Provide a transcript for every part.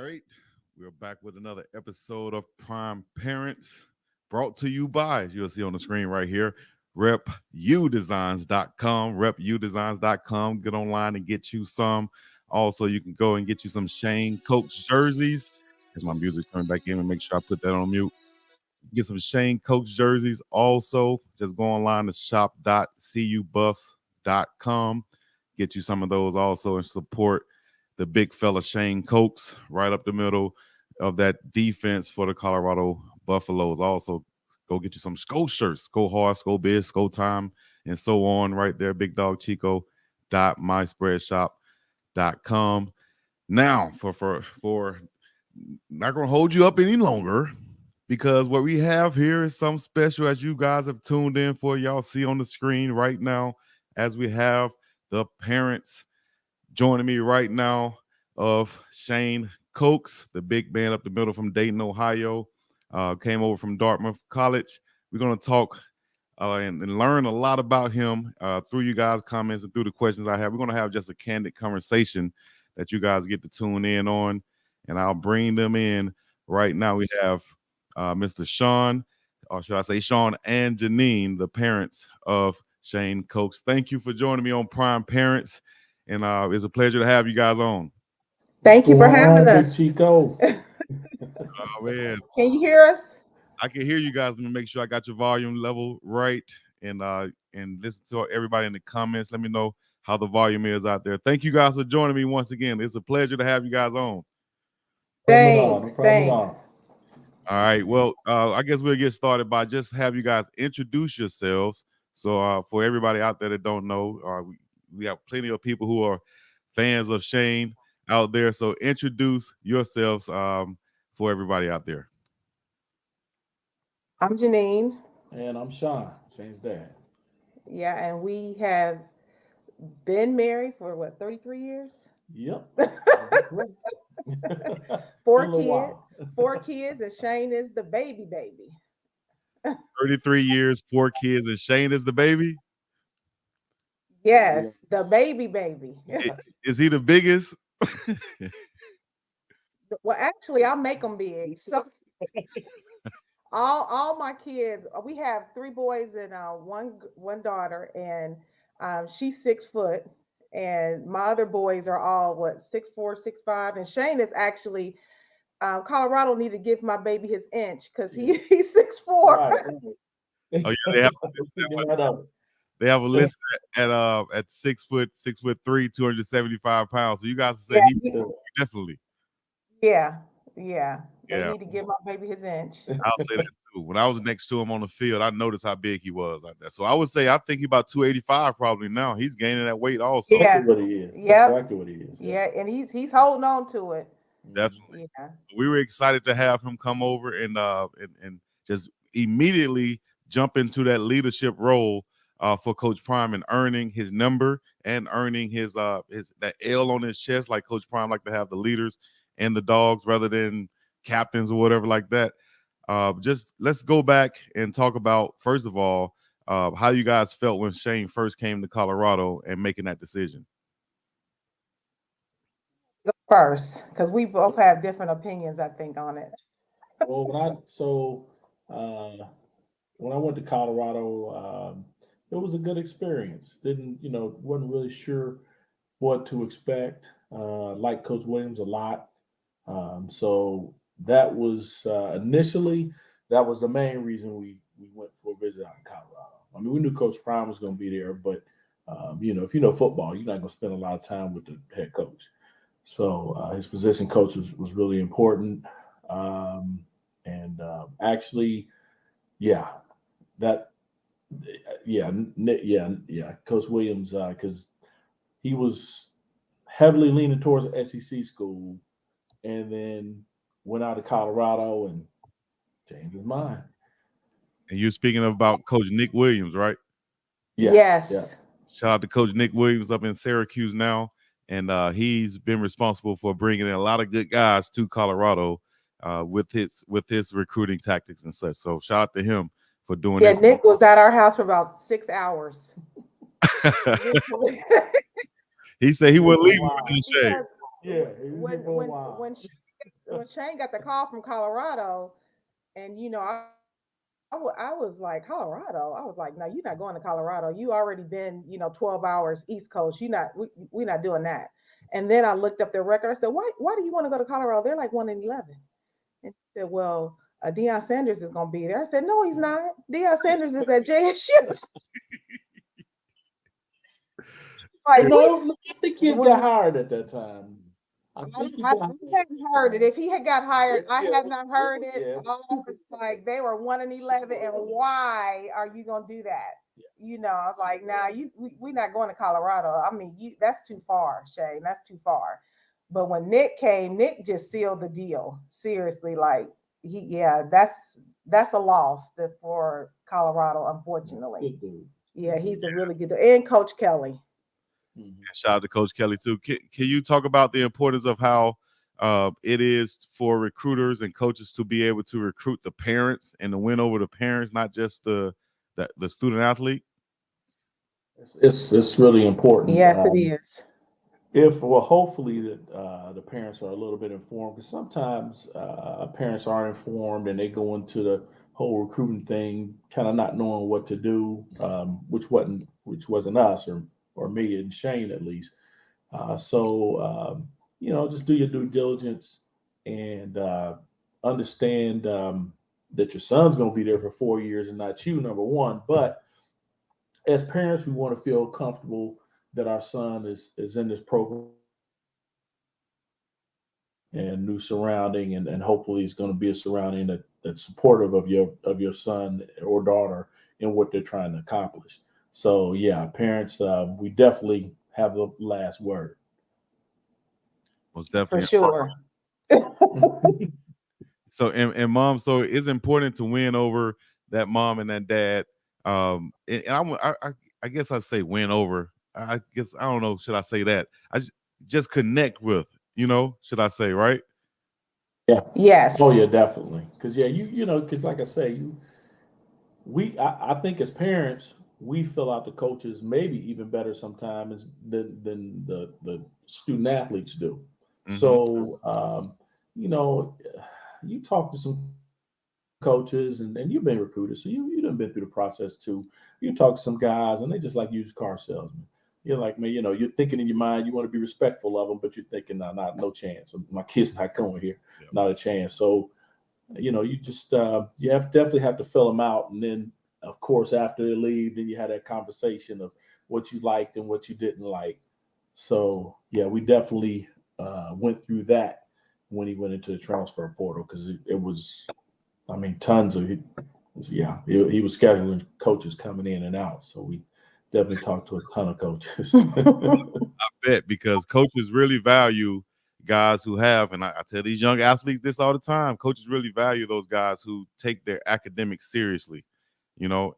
right. We're back with another episode of Prime Parents brought to you by, as you'll see on the screen right here, repudesigns.com, repudesigns.com. Get online and get you some. Also, you can go and get you some Shane Coates jerseys. As my music turned back in, and make sure I put that on mute. Get some Shane Coates jerseys. Also, just go online to shop.cubuffs.com. Get you some of those also and support the big fella Shane Coates right up the middle of that defense for the Colorado Buffaloes. Also, go get you some SCO shirts. Go hard, SCO biz, SCO time, and so on right there. BiggDoggChico.myspreadshop.com. Now, for not going to hold you up any longer, because what we have here is some special, as you guys have tuned in for. Y'all see on the screen right now, as we have the parents joining me right now of Shane Coates, the big man up the middle from Dayton, Ohio, came over from Dartmouth College. We're going to talk and learn a lot about him through you guys' comments and through the questions I have. We're going to have just a candid conversation that you guys get to tune in on, and I'll bring them in right now. We have Mr. Sean, or should I say Sean and Janine, the parents of Shane Coates. Thank you for joining me on Prime Parents. And it's a pleasure to have you guys on. Thank you for having us. Chico. Oh, man. Can you hear us? I can hear you guys. Let me make sure I got your volume level right, and listen to everybody in the comments. Let me know how the volume is out there. Thank you guys for joining me once again. It's a pleasure to have you guys on. Thanks. All right. Well, I guess we'll get started by just have you guys introduce yourselves. So for everybody out there that don't know, we have plenty of people who are fans of Shane out there. So introduce yourselves for everybody out there. I'm Janine. And I'm Sean, Shane's dad. Yeah, and we have been married for 33 years? Yep. 4 kids, and Shane is the baby. 33 years, 4 kids, and Shane is the baby? Yes, the baby. Is he the biggest? Well, actually, I'll make them big. So all my kids, we have 3 boys and one daughter, and she's 6 foot, and my other boys are all 6'4", 6'5", and Shane is actually Colorado need to give my baby his inch because he's 6'4". Right. Oh yeah, they have a list at 6 foot 3, 275 pounds. So you guys say he's definitely. Yeah. They need to give my baby his inch. I'll say that too. When I was next to him on the field, I noticed how big he was like that. So I would say I think he's about 285 probably now. He's gaining that weight also. Yeah, what he is. Yep. Exactly what he is. Yeah, and he's holding on to it. Definitely. Yeah. We were excited to have him come over and just immediately jump into that leadership role for Coach Prime, and earning his number and earning his that L on his chest, like Coach Prime like to have the leaders and the dogs rather than captains or whatever like that. Just let's go back and talk about, first of all, how you guys felt when Shane first came to Colorado and making that decision. Go first, because we both have different opinions, I think, on it. Well, when I went to Colorado, it was a good experience. Wasn't really sure what to expect. Like Coach Williams a lot. So that was initially, that was the main reason we went for a visit out in Colorado. I mean, we knew Coach Prime was going to be there, but if you know football, you're not going to spend a lot of time with the head coach. So his position coach was really important. Coach Williams, because he was heavily leaning towards the SEC school, and then went out to Colorado and changed his mind. And you're speaking about Coach Nick Williams, right? Yeah. Yes. Yeah. Shout out to Coach Nick Williams up in Syracuse now, and he's been responsible for bringing in a lot of good guys to Colorado with his recruiting tactics and such. So shout out to him for doing this. Yeah, Nick was at our house for about 6 hours. He said he wouldn't leave in the shade. When when Shane got the call from Colorado, and I was like, Colorado. I was like, no, you're not going to Colorado. You already been, 12 hours East Coast. We're not doing that. And then I looked up their record. I said, why do you want to go to Colorado? They're like 1-11. And he said, well, Deion Sanders is going to be there. I said, no, he's not. Deion Sanders is at JSU. Like, I think he got hired at that time. I hadn't heard it. If he had got hired, I have not heard it. Yeah. It's like they were 1-11, and why are you gonna do that? I was like, nah, we're not going to Colorado. I mean, that's too far, Shane. That's too far. But when Nick came, Nick just sealed the deal. Seriously, like that's a loss for Colorado, unfortunately. Yeah, he's a really good, and Coach Kelly. And shout out to Coach Kelly too. Can you talk about the importance of how it is for recruiters and coaches to be able to recruit the parents and to win over the parents, not just the student athlete? It's really important. Yes, it is. Hopefully that the parents are a little bit informed, because sometimes parents aren't informed and they go into the whole recruiting thing kind of not knowing what to do, which wasn't us or me and Shane at least. So just do your due diligence and understand that your son's going to be there for 4 years and not you, number one. But as parents, we want to feel comfortable that our son is in this program and new surrounding, and hopefully it's going to be a surrounding that's supportive of your son or daughter in what they're trying to accomplish. So yeah, parents, we definitely have the last word. Most definitely, for sure. So and mom, so it's important to win over that mom and that dad. And I guess I say win over. I guess I don't know. Should I say that? I just connect with. Should I say, right? Yeah. Yes. Oh yeah, definitely. Because because like I say, I think as parents, we fill out the coaches maybe even better sometimes than the student athletes do. Mm-hmm. So you talk to some coaches and you've been recruited, so you done been through the process too. You talk to some guys and they just like used car salesmen. You're like, man, you're thinking in your mind, you want to be respectful of them, but you're thinking, no chance. My kid's not coming here, not a chance. So, you just definitely have to fill them out, and then of course after they leave, then you had that conversation of what you liked and what you didn't like. So yeah, we definitely went through that when he went into the transfer portal, because it was, tons of he was scheduling coaches coming in and out. So we definitely talked to a ton of coaches. I bet, because coaches really value guys who have, and I tell these young athletes this all the time, coaches really value those guys who take their academics seriously,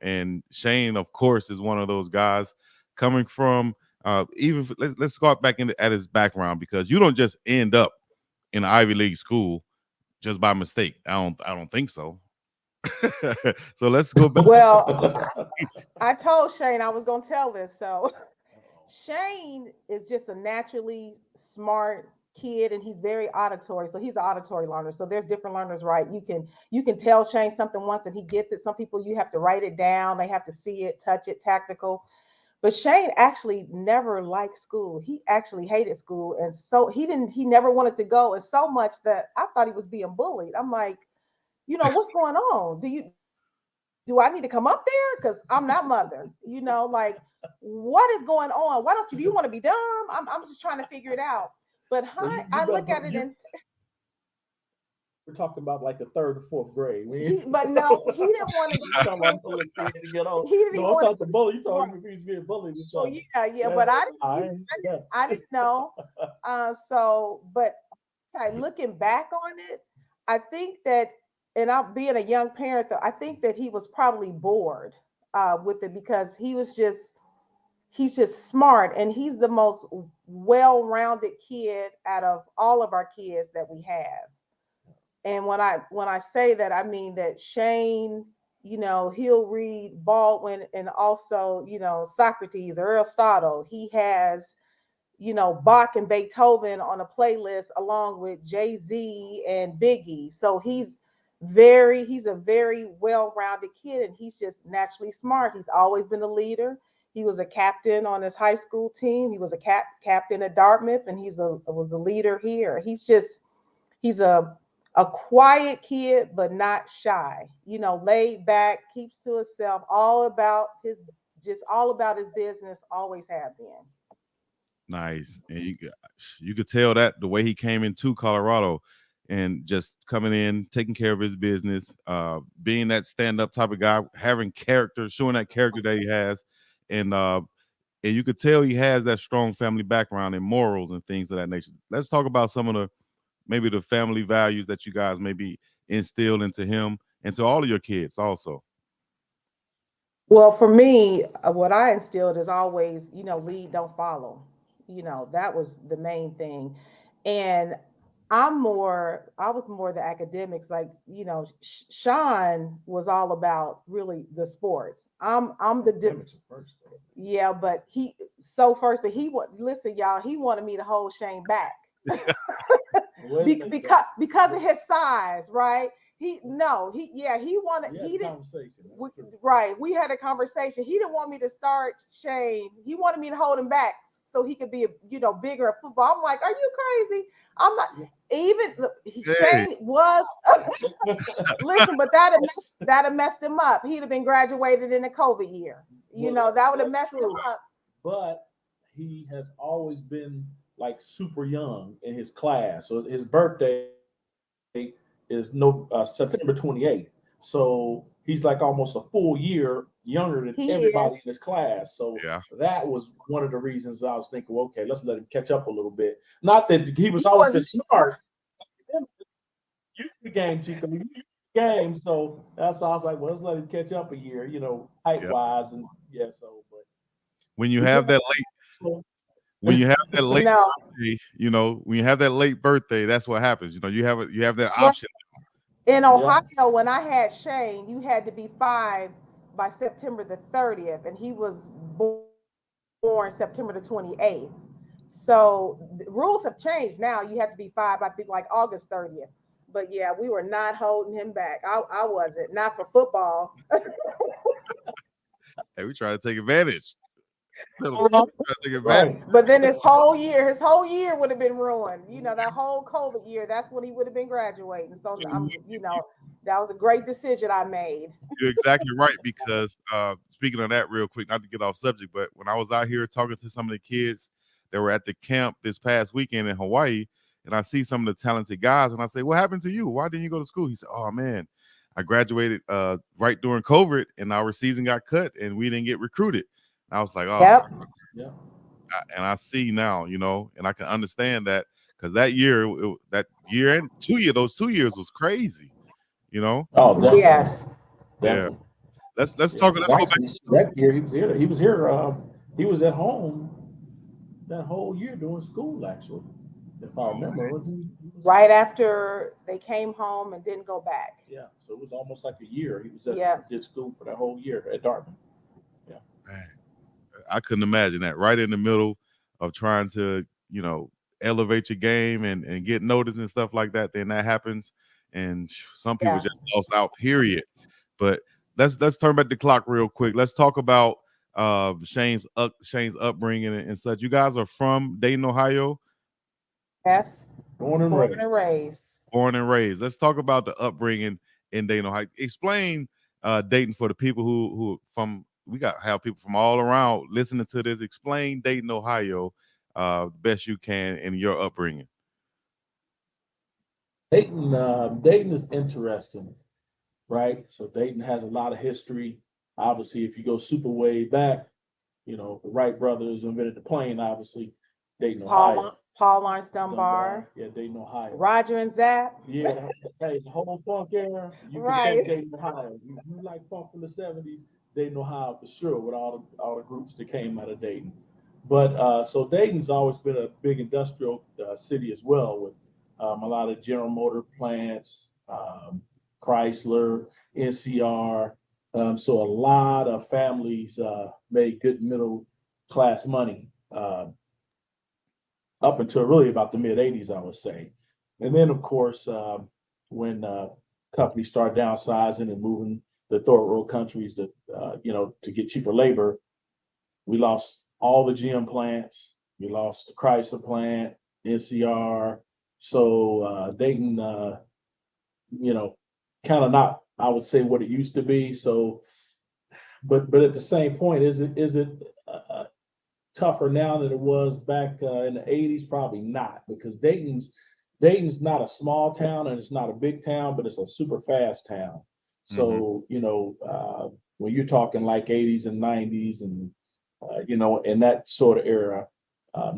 and Shane, of course, is one of those guys coming from, let's go back at his background, because you don't just end up in an Ivy League school just by mistake. I don't think so. So let's go back. Well, I told Shane I was going to tell this. So Shane is just a naturally smart kid, and he's very auditory. So he's an auditory learner. So there's different learners, right? You can tell Shane something once and he gets it. Some people, you have to write it down. They have to see it, touch it, tactical. But Shane actually never liked school. He actually hated school. And so he never wanted to go. And so much that I thought he was being bullied. I'm like, what's going on? Do I need to come up there? Because I'm not mother, like, what is going on? Why do you want to be dumb? I'm just trying to figure it out. But I look at it and we're talking about like the third or fourth grade. But no, he didn't want to He didn't want to bully. You thought he was being bullied. So yeah, but I didn't know. But looking back on it, I think that, and I'm being a young parent, though, I think that he was probably bored with it, because he's just smart, and he's the most well-rounded kid out of all of our kids that we have. And when I say that, I mean that Shane, he'll read Baldwin and also, Socrates or Aristotle. He has, Bach and Beethoven on a playlist along with Jay-Z and Biggie. So he's a very well-rounded kid, and he's just naturally smart. He's always been a leader. He was a captain on his high school team. He was a captain at Dartmouth, and was a leader here. He's a quiet kid, but not shy. Laid back, keeps to himself, all about his business. Always have been. Nice. And you could tell that the way he came into Colorado and just coming in, taking care of his business, being that stand-up type of guy, having character, showing that character that he has, and you could tell he has that strong family background and morals and things of that nature. Let's talk about some of maybe the family values that you guys maybe instilled into him and to all of your kids also. Well, for me, what I instilled is always, lead, don't follow. That was the main thing. And I was more the academics. Like, Sean was all about really the sports. I'm the yeah, but listen, y'all, he wanted me to hold Shane back because of his size, right? He wanted right. We had a conversation. He didn't want me to start Shane. He wanted me to hold him back so he could be bigger at football. I'm like, are you crazy? I'm not even Shane was listen, but that have messed him up. He'd have been graduated in the COVID year. That would have messed him up. But he has always been like super young in his class. So his birthday is September 28th. So he's like almost a full year younger than everybody in his class. So that was one of the reasons I was thinking, well, okay, let's let him catch up a little bit. Not that he was always just smart. You the game, Chico. You the game. So that's why I was like, well, let's let him catch up a year, height wise. And but when you have that late when you have that late birthday, when you have that late birthday, that's what happens. You have that option. In Ohio, when I had Shane, you had to be 5 by September the 30th, and he was born September the 28th. So the rules have changed now. You have to be 5, I think, like August 30th. But yeah, we were not holding him back. I wasn't, not for football. Hey, we try to take advantage. Right. But then his whole year would have been ruined. That whole COVID year, that's when he would have been graduating. So that was a great decision I made. You're exactly right, because speaking of that real quick, not to get off subject, but when I was out here talking to some of the kids that were at the camp this past weekend in Hawaii, and I see some of the talented guys, and I say, what happened to you? Why didn't you go to school? He said, oh man, I graduated right during COVID, and our season got cut and we didn't get recruited. I was like, oh, yeah. And I see now, and I can understand that, because that year and 2 years, those 2 years was crazy, Oh, definitely. Yes. Definitely. Yeah. Let's talk. Let's go back. That year he was here. He was here. He was at home that whole year doing school, actually, if I remember. Right after they came home and didn't go back. Yeah, so it was almost like a year. He was did school for that whole year at Dartmouth. Yeah. Man, I couldn't imagine that, right in the middle of trying to, elevate your game and get noticed and stuff like that. Then that happens, and some people just lost out, period. But let's turn back the clock real quick. Let's talk about Shane's upbringing and such. You guys are from Dayton, Ohio? Yes. Born and raised. Born and raised. Let's talk about the upbringing in Dayton, Ohio. Explain Dayton for the people who we have people from all around listening to this. Explain Dayton, Ohio, best you can in your upbringing. Dayton is interesting, right? So Dayton has a lot of history. Obviously, if you go super way back, the Wright brothers invented the plane, obviously. Dayton, Ohio. Paul Lawrence Dunbar. Yeah, Dayton, Ohio. Roger and Zapp. Yeah, hey, the whole funk era. You can Dayton, Ohio. You like funk from the 70s, Dayton, Ohio for sure, with all the groups that came out of Dayton. But so Dayton's always been a big industrial city as well, with a lot of General Motor plants, Chrysler, NCR. So a lot of families made good middle class money. up until really about the mid 80s, I would say. And then, of course, when companies start downsizing and moving the third world countries to, to get cheaper labor, we lost all the GM plants. We lost the Chrysler plant, NCR. So Dayton, kind of not, I would say, what it used to be. So, but at the same point, is it tougher now than it was back in the 80s? Probably not, because Dayton's not a small town and it's not a big town, but it's a super fast town. So, when you're talking like 80s and 90s and, in that sort of era,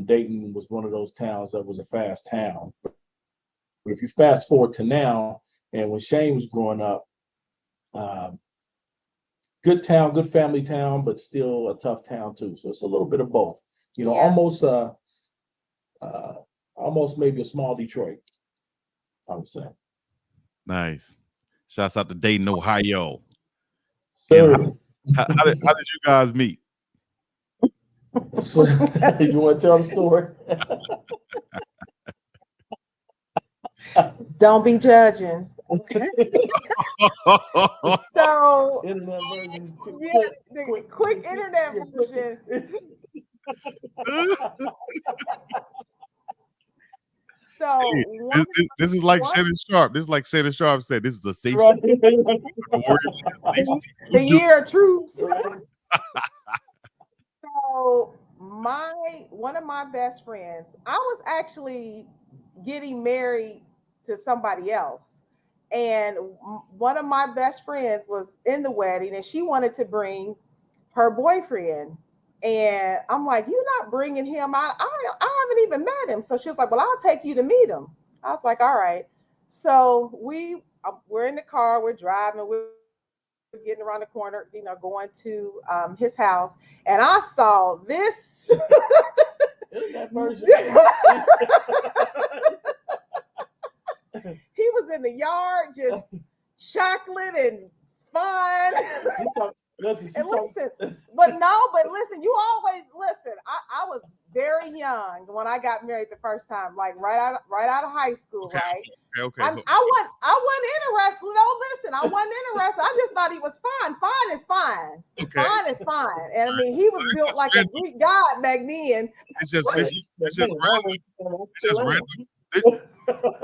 Dayton was one of those towns that was a fast town. But if you fast forward to now, and when Shane was growing up, good town, good family town, but still a tough town too. So it's a little bit of both. Almost maybe a small Detroit, I would say. Nice. Shouts out to Dayton, Ohio. So, how did you guys meet? So, you want to tell the story? Don't be judging. So, Internet version. Quick internet version. So this is like Shannon Sharp. This is like Shannon Sharp said. This is a safe. The year of truth. So one of my best friends, I was actually getting married to somebody else. And one of my best friends was in the wedding and she wanted to bring her boyfriend. And I'm like, you're not bringing him out. I haven't even met him. So she was like, well, I'll take you to meet him. I was like, all right. So we're in the car, we're driving, we're getting around the corner, going to his house. And I saw this. He was in the yard, just chocolate and fun. Listen, but listen, you always listen. I was very young when I got married the first time, like right out of high school, right? Okay. I wasn't interested. No, listen, I wasn't interested. I just thought he was fine. Fine is fine. Okay. Fine is fine. And I mean, he was built like a Greek god back then. It's just random.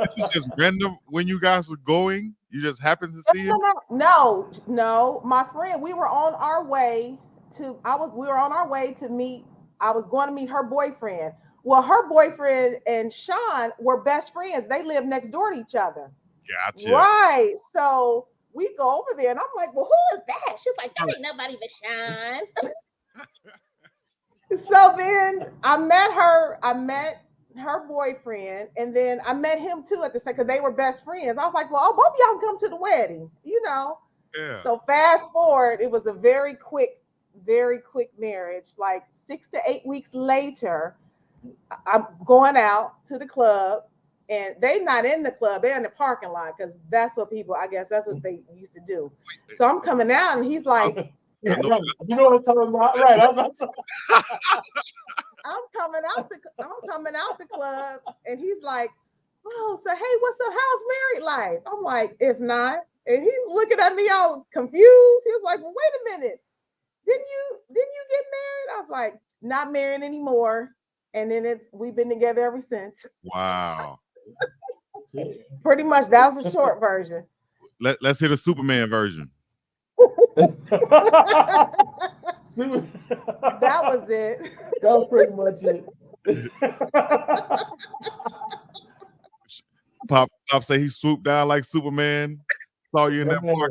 This is just random. When you guys were going, you just happened to see him. No. My friend, we were on our way to meet. I was going to meet her boyfriend. Well, her boyfriend and Sean were best friends. They live next door to each other. Gotcha. Right. So we go over there and I'm like, well, who is that? She's like, that ain't nobody but Sean. So then I met her boyfriend, and then I met him too at the same, because they were best friends. I was like, well, both of y'all can come to the wedding, Yeah. So fast forward, it was a very quick marriage. Like 6 to 8 weeks later, I'm going out to the club, and they're not in the club, they're in the parking lot, because that's what they used to do. So I'm coming out and he's like, you know what I'm talking about, right? I'm coming out the club, and he's like, oh, so hey, what's up? How's married life? I'm like, it's not. And he's looking at me all confused. He was like, well, wait a minute. Didn't you get married? I was like, not married anymore. And then we've been together ever since. Wow. Pretty much, that was the short version. Let's hear the Superman version. That was it. That was pretty much it. Pop say he swooped down like Superman. Saw you in that parking lot.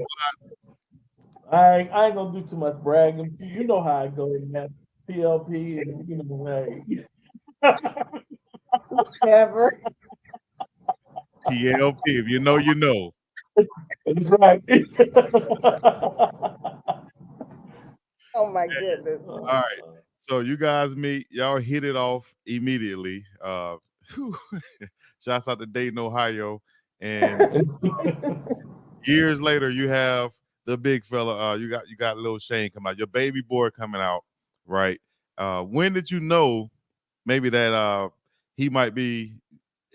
I ain't gonna do too much bragging. You know how I go in that PLP and whatever. PLP, if you know, you know. That's right. Oh my goodness. All right. So you guys meet, y'all hit it off immediately. Shouts out to Dayton, Ohio. And years later, you have the big fella. You got little Shane come out, your baby boy coming out, right? When did you know maybe that he might be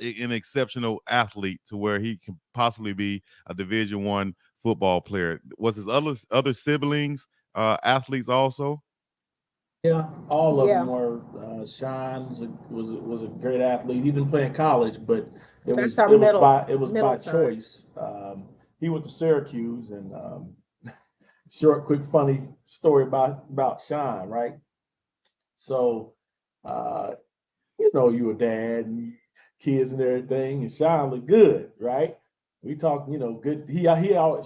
an exceptional athlete to where he can possibly be a Division I football player. Was his other siblings athletes also? Yeah, all of them Yeah, were. Sean was a great athlete. He didn't play in college, but that's our it was middle by son. choice. He went to Syracuse, and short, quick, funny story about Sean, right? So, uh, you a dad and kids and everything, and Sean looked good, right? We talk, good.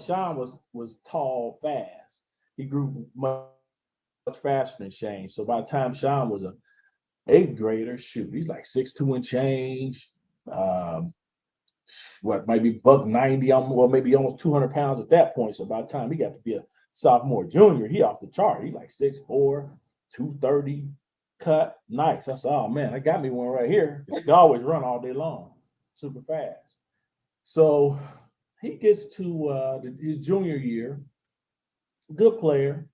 Sean was tall, fast. He grew much faster than Shane. So by the time Sean was a eighth grader, shoot, he's like 6'2" and change. Um, what might be buck 90, well, maybe almost 200 pounds at that point. So by the time he got to be a sophomore, junior, he off the chart. He like 6'4", 230, cut, nice. I said, oh man, I got me one right here. He could always run all day long, super fast. So he gets to his junior year, good player,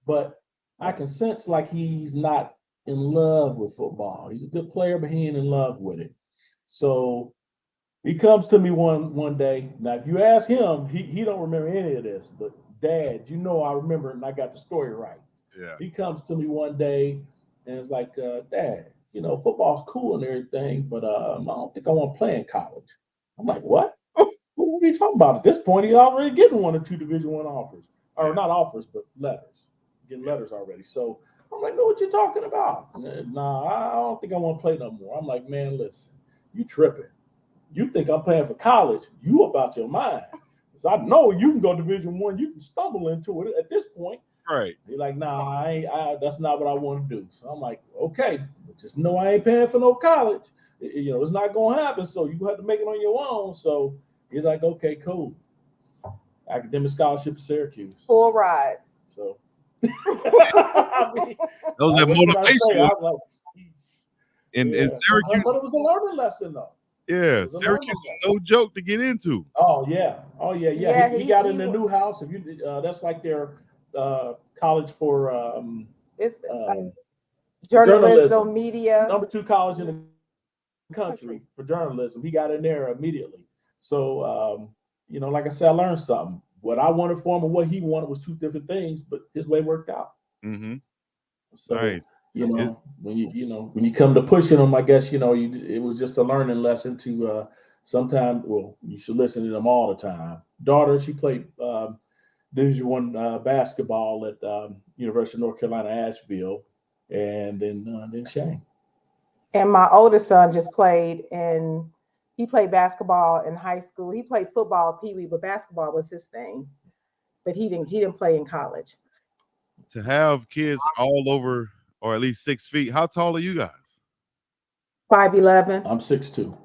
but I can sense like he's not in love with football. He's a good player, but he ain't in love with it. So he comes to me one day. Now, if you ask him, he don't remember any of this. But Dad, I remember it, and I got the story right. Yeah. He comes to me one day and it's like, Dad, football's cool and everything, but I don't think I want to play in college. I'm like, what? What are you talking about? At this point, he's already getting 1 or 2 Division I offers, or not offers, but letters. Getting letters already. So I'm like, no, what you talking about? Nah, I don't think I want to play no more. I'm like, man, listen, you tripping. You think I'm playing for college? You about your mind. Because I know you can go Division I. You can stumble into it at this point. Right. He's like, nah, that's not what I want to do. So I'm like, okay, but just know I ain't paying for no college. It's not going to happen. So you have to make it on your own. So he's like, okay, cool. Academic scholarship to Syracuse. Full ride. So That was that motivation. I was like, And yeah. Syracuse, But it was a learning lesson though. yeah, Syracuse is no joke to get into. Oh yeah. Yeah, He got in a new house. If you that's like their college for it's uh, journalism, media. number 2 college in the country for journalism. He got in there immediately. So like I said, I learned something. What I wanted for him and what he wanted was 2 different things, but his way worked out. Mm-hmm. So Nice. when you come to pushing them, I guess it was just a learning lesson to sometimes. Well, you should listen to them all the time. Daughter, she played Division I basketball at University of North Carolina, Asheville, and then Shane. And my oldest son just played he played basketball in high school. He played football, Pee Wee, but basketball was his thing. But he didn't play in college. To have kids all over, or at least 6 feet. How tall are you guys? 5'11". I'm 6'2".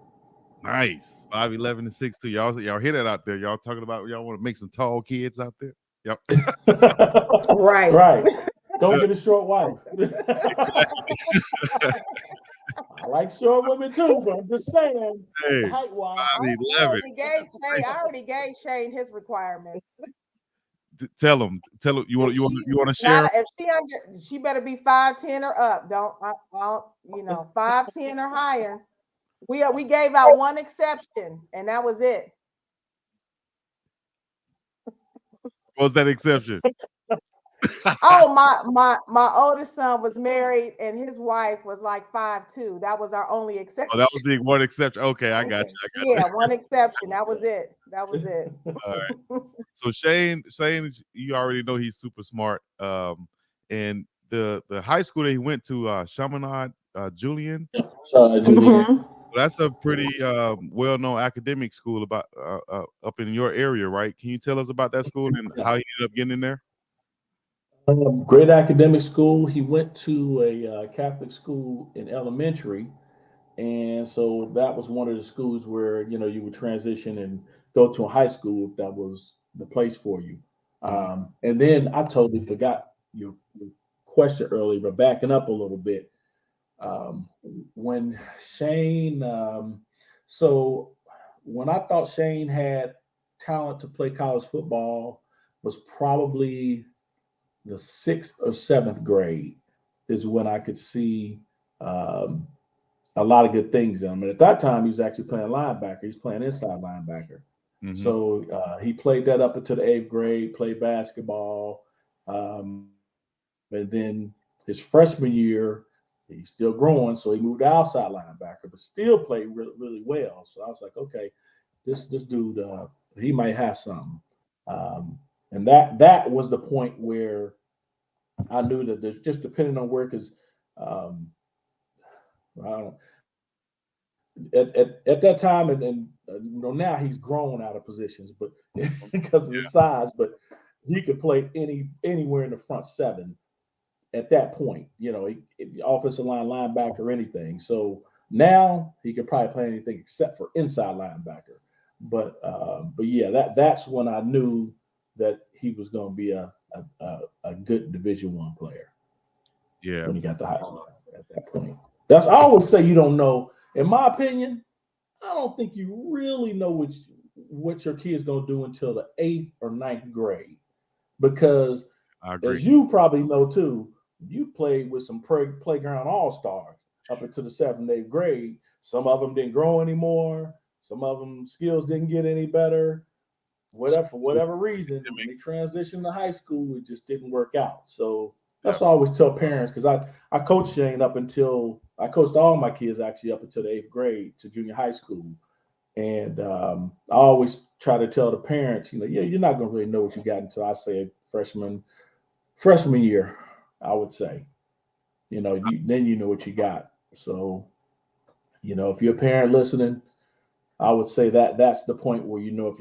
Nice. 5'11" and 6'2". Y'all hear that out there? Y'all talking about y'all want to make some tall kids out there? Yep. Right. Don't get a short wife. I like short women too, but I'm just saying, Hey, height wise. 5'11". I already gave Shane his requirements. Tell him. You want to share? If she better be 5'10" or up. Don't 5'10" or higher. We gave out one exception, and that was it. What was that exception? Oh, my oldest son was married, and his wife was like 5'2". That was our only exception. Oh, that was the one exception. Okay, I got you. Yeah, one exception. That was it. All right. So Shane, you already know he's super smart. And the high school that he went to, Chaminade-Julienne. Mm-hmm. That's a pretty well-known academic school about up in your area, right? Can you tell us about that school and how you ended up getting in there? Great academic school. He went to a Catholic school in elementary, and so that was one of the schools where you would transition and go to a high school if that was the place for you. And then I totally forgot your question earlier, but backing up a little bit, when Shane, so when I thought Shane had talent to play college football was probably the 6th or 7th grade is when I could see a lot of good things in him. And at that time, he was actually playing linebacker. He's playing inside linebacker. So he played that up until the 8th grade, played basketball. And then his freshman year, he's still growing. So he moved to outside linebacker, but still played really, really well. So I was like, okay, this dude, he might have something. And that was the point where I knew that there's just depending on where, because I don't, at that time, and now he's grown out of positions, but because of his size, but he could play anywhere in the front seven at that point. Offensive line, linebacker, anything. So now he could probably play anything except for inside linebacker. But yeah, that's when I knew that he was going to be a good Division I player. Yeah, when he got to high school at that point. I always say you don't know. In my opinion, I don't think you really know what your kid's going to do until the 8th or 9th grade, because as you probably know too, you played with some playground all-stars up until the 7th, 8th grade. Some of them didn't grow anymore. Some of them skills didn't get any better. For whatever reason, when they transitioned to high school, it just didn't work out. So that's what I always tell parents, because I coached Shane I coached all my kids actually up until the 8th grade to junior high school. And I always try to tell the parents, you're not going to really know what you got until I say freshman year, I would say. Then you know what you got. So, if you're a parent listening, I would say that's the point where if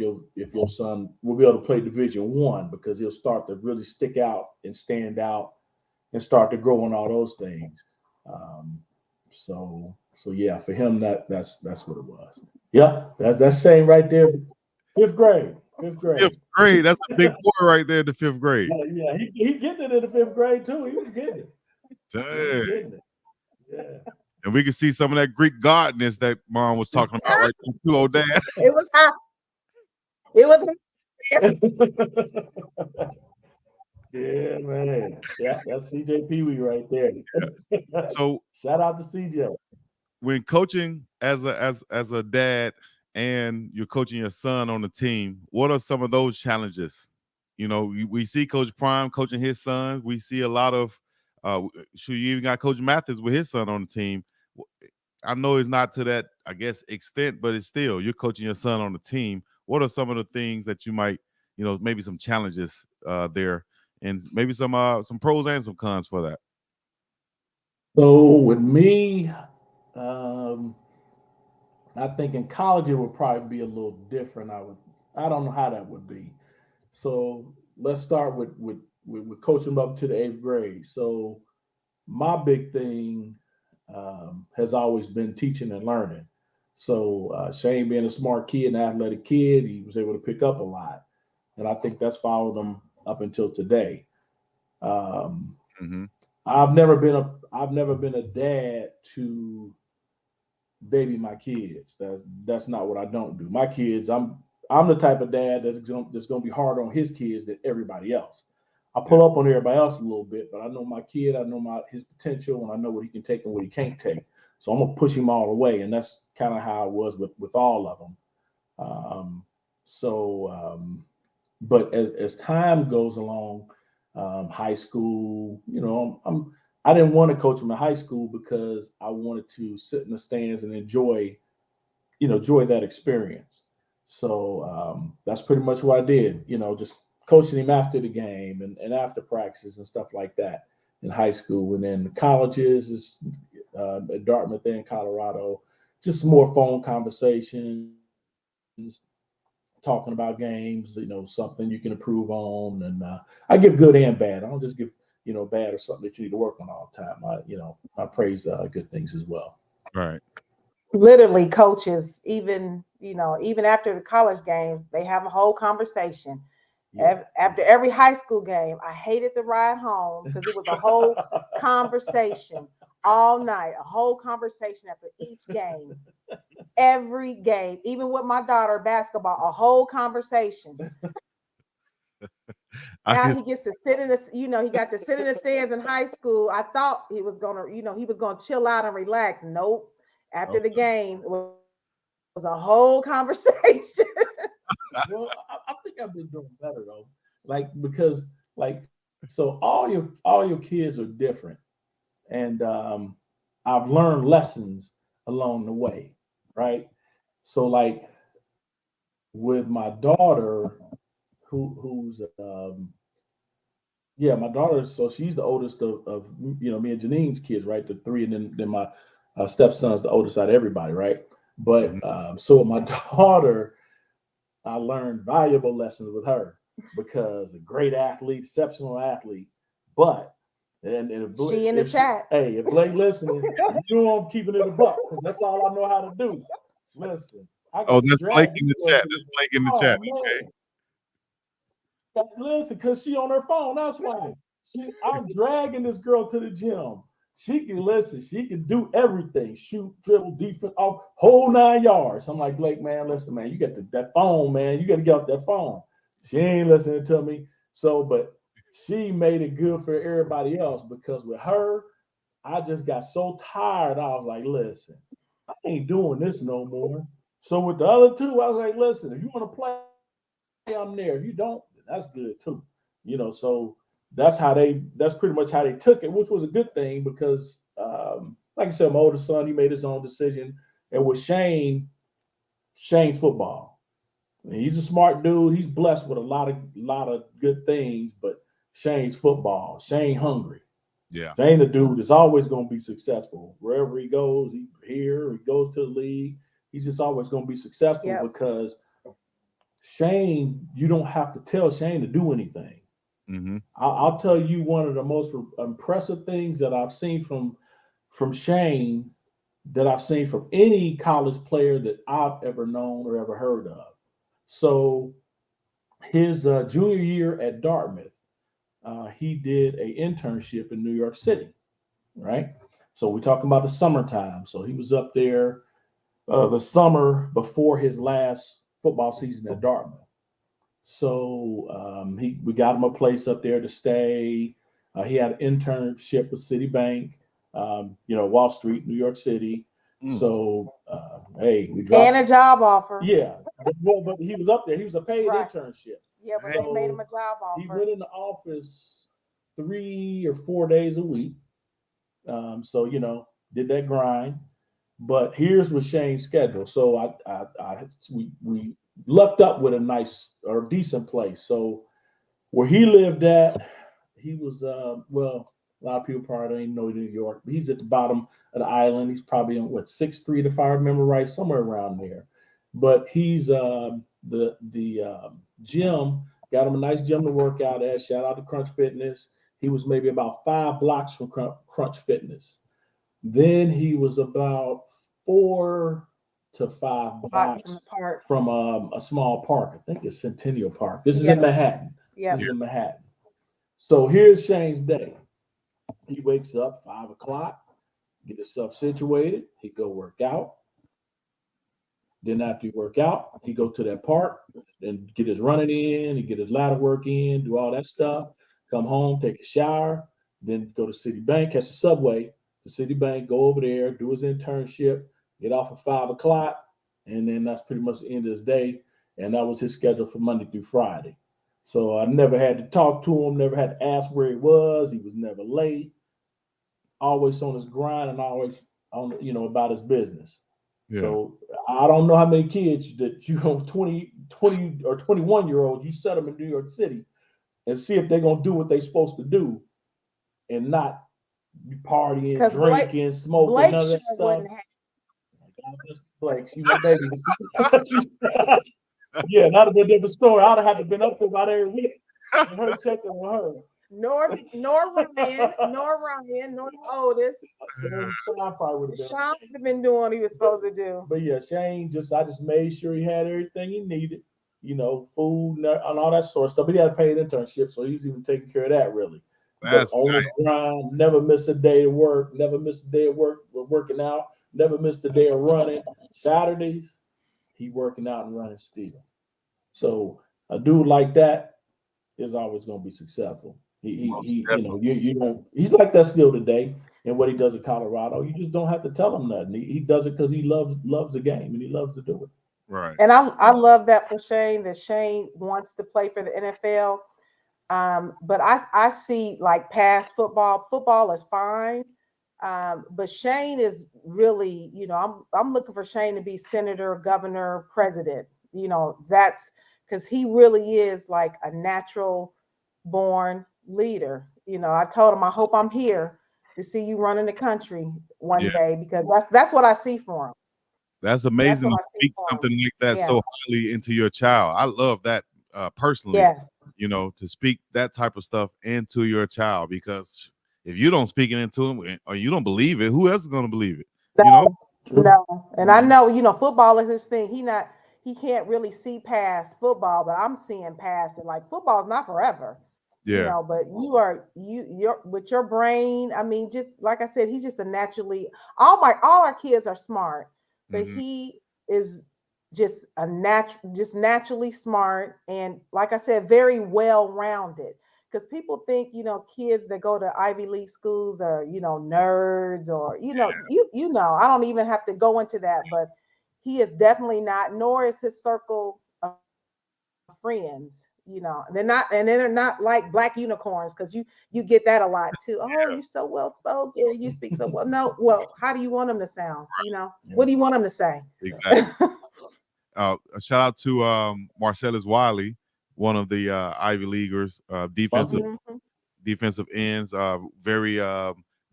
your son will be able to play Division I, because he'll start to really stick out and stand out and start to grow on all those things. So yeah, for him that's what it was. Yep, that's saying right there. Fifth grade. Fifth grade. That's a big boy right there in the 5th grade. Yeah, he getting it in the 5th grade too. He was getting it. Dang. Getting it. Yeah. And we can see some of that Greek godness that Mom was talking about right there too, old dad. It was hot. It was yeah, man. Yeah, that's CJ Pee Wee right there. So shout out to CJ. When coaching as a dad and you're coaching your son on the team, what are some of those challenges? We see Coach Prime coaching his sons. We see a lot of you even got Coach Mathis with his son on the team. I know it's not to that, I guess, extent, but it's still, you're coaching your son on the team. What are some of the things that you might, maybe some challenges there, and maybe some pros and some cons for that? So with me, I think in college it would probably be a little different. I don't know how that would be. So let's start with coaching up to the 8th grade. So my big thing has always been teaching and learning. So Shane, being a smart kid and athletic kid, he was able to pick up a lot, and I think that's followed him up until today. I've never been a dad to baby my kids. That's not what I don't do. My kids, I'm the type of dad that's going to be harder on his kids than everybody else. I pull up on everybody else a little bit, but I know my kid, I know his potential, and I know what he can take and what he can't take. So I'm gonna push him all the way, and that's kind of how it was with all of them. But as time goes along, high school, I didn't want to coach them in high school because I wanted to sit in the stands and enjoy that experience. So that's pretty much what I did, just coaching him after the game and after practices and stuff like that in high school. And then the colleges is at Dartmouth and Colorado, just more phone conversations, talking about games, something you can improve on. And I give good and bad. I don't just give, bad or something that you need to work on all the time. I praise good things as well. Right. Literally, coaches, even after the college games, they have a whole conversation. Yeah. After every high school game, I hated the ride home because it was a whole conversation all night, a whole conversation after each game. Every game, even with my daughter basketball, a whole conversation. Now he gets to sit in the, he got to sit in the stands in high school. I thought he was gonna, he was gonna chill out and relax. Nope. After the game, it was a whole conversation. Well, I think I've been doing better though. Like because like so all your kids are different, and I've learned lessons along the way, right? So like with my daughter, who's yeah, my daughter. So she's the oldest of me and Janine's kids, right? The three, and then my stepson's the oldest out of everybody, right? But so with my daughter, I learned valuable lessons with her because a great athlete, exceptional athlete. But and if She in the chat. hey, if Blake listening, you know I'm keeping it a buck because that's all I know how to do. Listen, I got Oh, to that's Blake drag in this the girl chat. to That's the Blake in the oh chat. man. Listen, because she on her phone. That's why. I'm dragging this girl to the gym. She can listen. She can do everything. Shoot, dribble, defense, off, whole 9 yards. I'm like, Blake, man, listen, man, you got that phone, man. You got to get off that phone. She ain't listening to me. So, but she made it good for everybody else because with her, I just got so tired. I was like, listen, I ain't doing this no more. So with the other two, I was like, listen, if you want to play, I'm there. If you don't, that's good too. So that's pretty much how they took it, which was a good thing because like I said, my oldest son, he made his own decision. And with Shane's football. And he's a smart dude. He's blessed with a lot of good things, but Shane's football. Shane hungry. Yeah. Shane the dude is always going to be successful. Wherever he goes, he goes to the league. He's just always going to be successful because Shane, you don't have to tell Shane to do anything. Mm-hmm. I'll tell you one of the most impressive things that I've seen from Shane that I've seen from any college player that I've ever known or ever heard of. So his junior year at Dartmouth, he did an internship in New York City, right? So we're talking about the summertime. So he was up there the summer before his last football season at Dartmouth. So we got him a place up there to stay. He had an internship with Citibank, Wall Street, New York City. So hey, we dropped and a job offer. Yeah, but he was up there. He was a paid internship. Yeah, but they made him a job offer. He went in the office 3 or 4 days a week. So did that grind. But here's with Shane's schedule. So we left up with a nice or decent place. So where he lived at, he was a lot of people probably don't know New York, but he's at the bottom of the island. He's probably on 6'3" if I remember right, somewhere around there. But he's the gym, got him a nice gym to work out at. Shout out to Crunch Fitness. He was maybe about 5 blocks from Crunch Fitness. Then he was about 4 to 5 blocks from a small park. I think it's Centennial Park. This is in Manhattan. This is in Manhattan. So here's Shane's day. He wakes up 5 o'clock, get himself situated. He go work out. Then after he work out, he go to that park and get his running in. He get his ladder work in, do all that stuff. Come home, take a shower, then go to Citibank, catch the subway to Citibank, go over there, do his internship, get off at 5 o'clock, and then that's pretty much the end of his day. And that was his schedule for Monday through Friday. So I never had to talk to him, never had to ask where he was. He was never late, always on his grind and always on, about his business. Yeah. So I don't know how many kids that 20 or 21-year-olds, you set them in New York City and see if they're going to do what they're supposed to do and not be partying, drinking, smoking, Blake none of that stuff. Blake, she my baby. Yeah, that'd have been a different story. I'd have had to been up there about every week and her checking on her. Nor Ryan, nor Otis. Sean probably would have been doing what he was supposed to do. But yeah, Shane I just made sure he had everything he needed, food and all that sort of stuff. But he had a paid internship, so he was even taking care of that really. That's but on his grind, never miss a day of work, never miss a day of work working out, never missed a day of running. Saturdays, he working out and running still. So a dude like that is always going to be successful. He he's like that still today. and what he does at Colorado, you just don't have to tell him nothing. He does it because he loves the game and he loves to do it. Right. And I love that for Shane, that Shane wants to play for the NFL. But I see like past football. Football is fine. But Shane is really, I'm looking for Shane to be senator, governor, president. That's because he really is like a natural born leader. I told him I hope I'm here to see you running the country one Yeah. day, because that's what I see for him. That's That's amazing what to I see speak for him. something like that Yeah. so highly into your child. I love that personally, Yes. to speak that type of stuff into your child, because if you don't speak it into him or you don't believe it, who else is going to believe it? You know? No, no. And I know, football is his thing. He can't really see past football, but I'm seeing past it. Like football's not forever, Yeah. but you're with your brain. I mean, just like I said, he's just a naturally, all our kids are smart, but Hmm. he is just just naturally smart. And like I said, very well rounded. Because people think, kids that go to Ivy League schools are, nerds, or, I don't even have to go into that, but he is definitely not, nor is his circle of friends. They're not like black unicorns, because you get that a lot too. Oh, you're so well spoken, you speak so well. No, well, how do you want them to sound? What do you want them to say? Exactly. A shout out to Marcellus Wiley, one of the Ivy Leaguers, defensive ends, very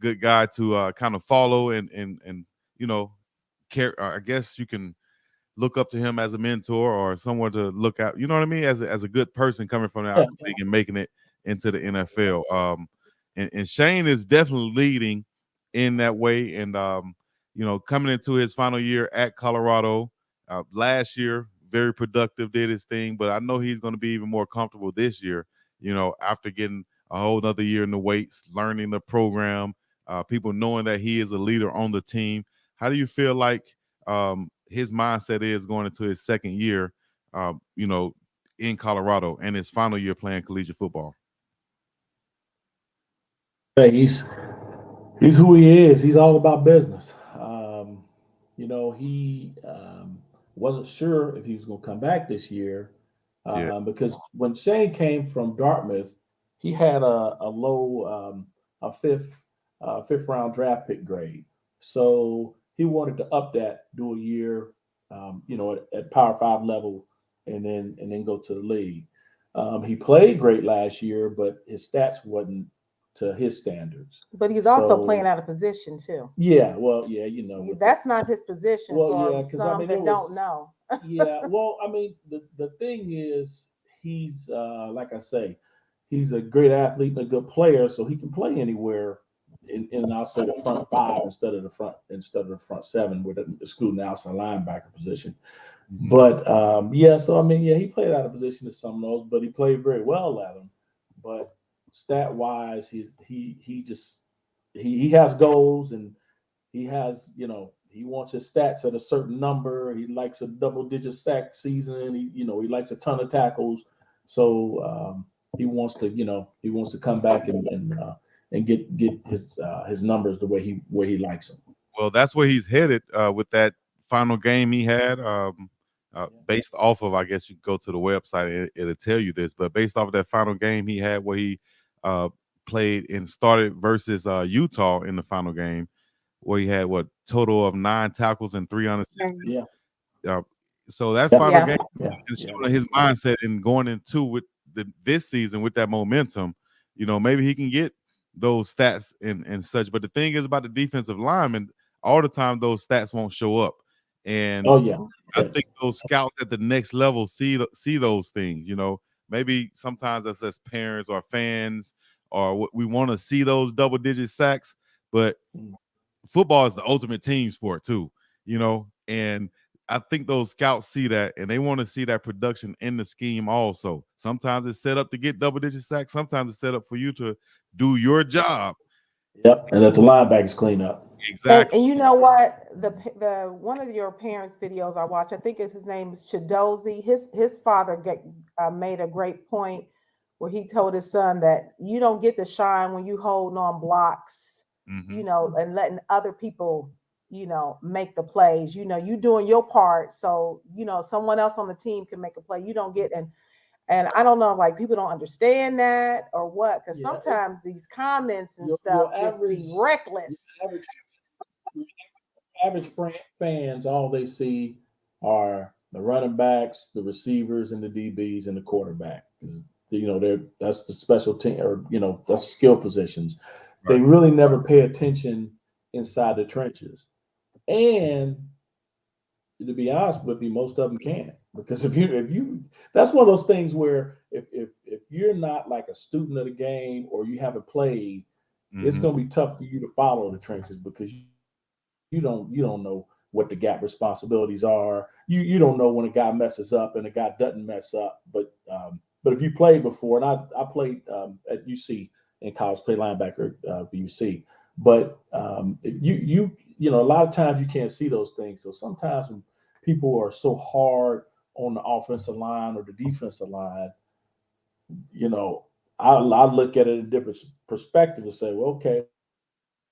good guy to kind of follow and care. I guess you can look up to him as a mentor or someone to look at. You know what I mean? As a good person coming from the Ivy League and making it into the NFL. And Shane is definitely leading in that way. And coming into his final year at Colorado last year, very productive, did his thing. But I know he's going to be even more comfortable this year. After getting a whole nother year in the weights, learning the program, people knowing that he is a leader on the team. How do you feel like his mindset is going into his second year, in Colorado and his final year playing collegiate football? Hey, he's who he is. He's all about business. He wasn't sure if he was going to come back this year, Yeah. because when Shane came from Dartmouth, he had a low, a fifth round draft pick grade. So he wanted to up that, do a year, at Power Five level, and then go to the league. He played great last year, but his stats wasn't to his standards. But he's also So playing out of position too. yeah, well, yeah, That's not his position well, yeah, for because I some mean, it that don't was, know. yeah, well, I mean, the thing is, he's like I say, he's a great athlete and a good player, so he can play anywhere in I'll say the front five instead of the front seven, with excluding the outside linebacker position. Mhm. But yeah, so I mean, yeah, he played out of position in some of those, but he played very well at them. But stat wise, he has goals, and he has, he wants his stats at a certain number. He likes a double digit sack season. He likes a ton of tackles. So he wants to come back and get his numbers the way he likes them. Well, that's where he's headed with that final game he had. Based off of, I guess you go to the website and it'll tell you this, but based off of that final game he had where he played and started versus Utah in the final game, where he had what total of 9 tackles and 3 unassisted. Yeah. Uh, so that final game Yeah. is showing his mindset and going into with this season with that momentum. Maybe he can get those stats and such. But the thing is about the defensive lineman, all the time those stats won't show up. And Oh yeah. I think those scouts at the next level see those things. Maybe sometimes us as parents or fans or we want to see those double digit sacks, but football is the ultimate team sport too, and I think those scouts see that and they want to see that production in the scheme also. Sometimes it's set up to get double digit sacks, sometimes it's set up for you to do your job. Yep. And let the linebackers clean up. Exactly. And you know what? The one of your parents' videos I watch, I think his name is Shadozi. His father made a great point where he told his son that you don't get to shine when you holding on blocks Mm-hmm. and letting other people, make the plays. You doing your part, so someone else on the team can make a play. You don't get and I don't know, like people don't understand that or what, because Yeah, sometimes these comments and stuff your just be your reckless. average average fans, all they see are the running backs, the receivers, and the DBs and the quarterback. 'Cause, that's the special team, or that's skill positions. They Right. really never pay attention inside the trenches. And to be honest with you, most of them can't, because if you that's one of those things where if you're not like a student of the game, or you haven't played, it's Mm-hmm. going to be tough for you to follow the trenches, because you don't know what the gap responsibilities are. You don't know when a guy messes up and a guy doesn't mess up. But if you played before, and I played at UC in college, played linebacker for UC. But a lot of times you can't see those things. So sometimes when people are so hard on the offensive line or the defensive line, you know, I look at it in a different perspective and say, well, okay,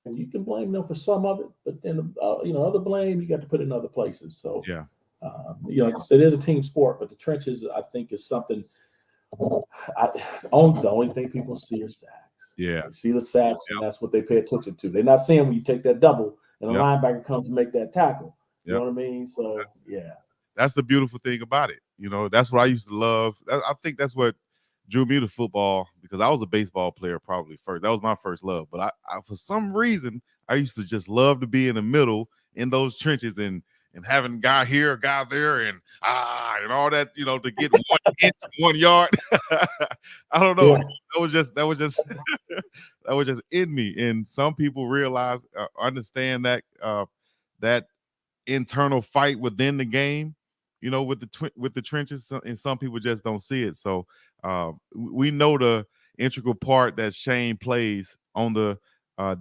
well, you can blame them for some of it, but then other blame you got to put in other places. So Yeah. like I said, it is a team sport, but the trenches I think is something. The only thing people see are sacks. Yeah. They see the sacks, and that's what they pay attention to. They're not seeing when you take that double and a Yep. linebacker comes to make that tackle. You Yep. know what I mean? So yeah. That's the beautiful thing about it. That's what I used to love. I think that's what drew me to football, because I was a baseball player probably first. That was my first love. But I for some reason, I used to just love to be in the middle in those trenches, and having guy here, guy there, and all that, to get 1 inch, 1 yard. I don't know. Yeah. That was just that was just in me. And some people realize, understand that internal fight within the game, with the trenches, and some people just don't see it. So we know the integral part that Shane plays on the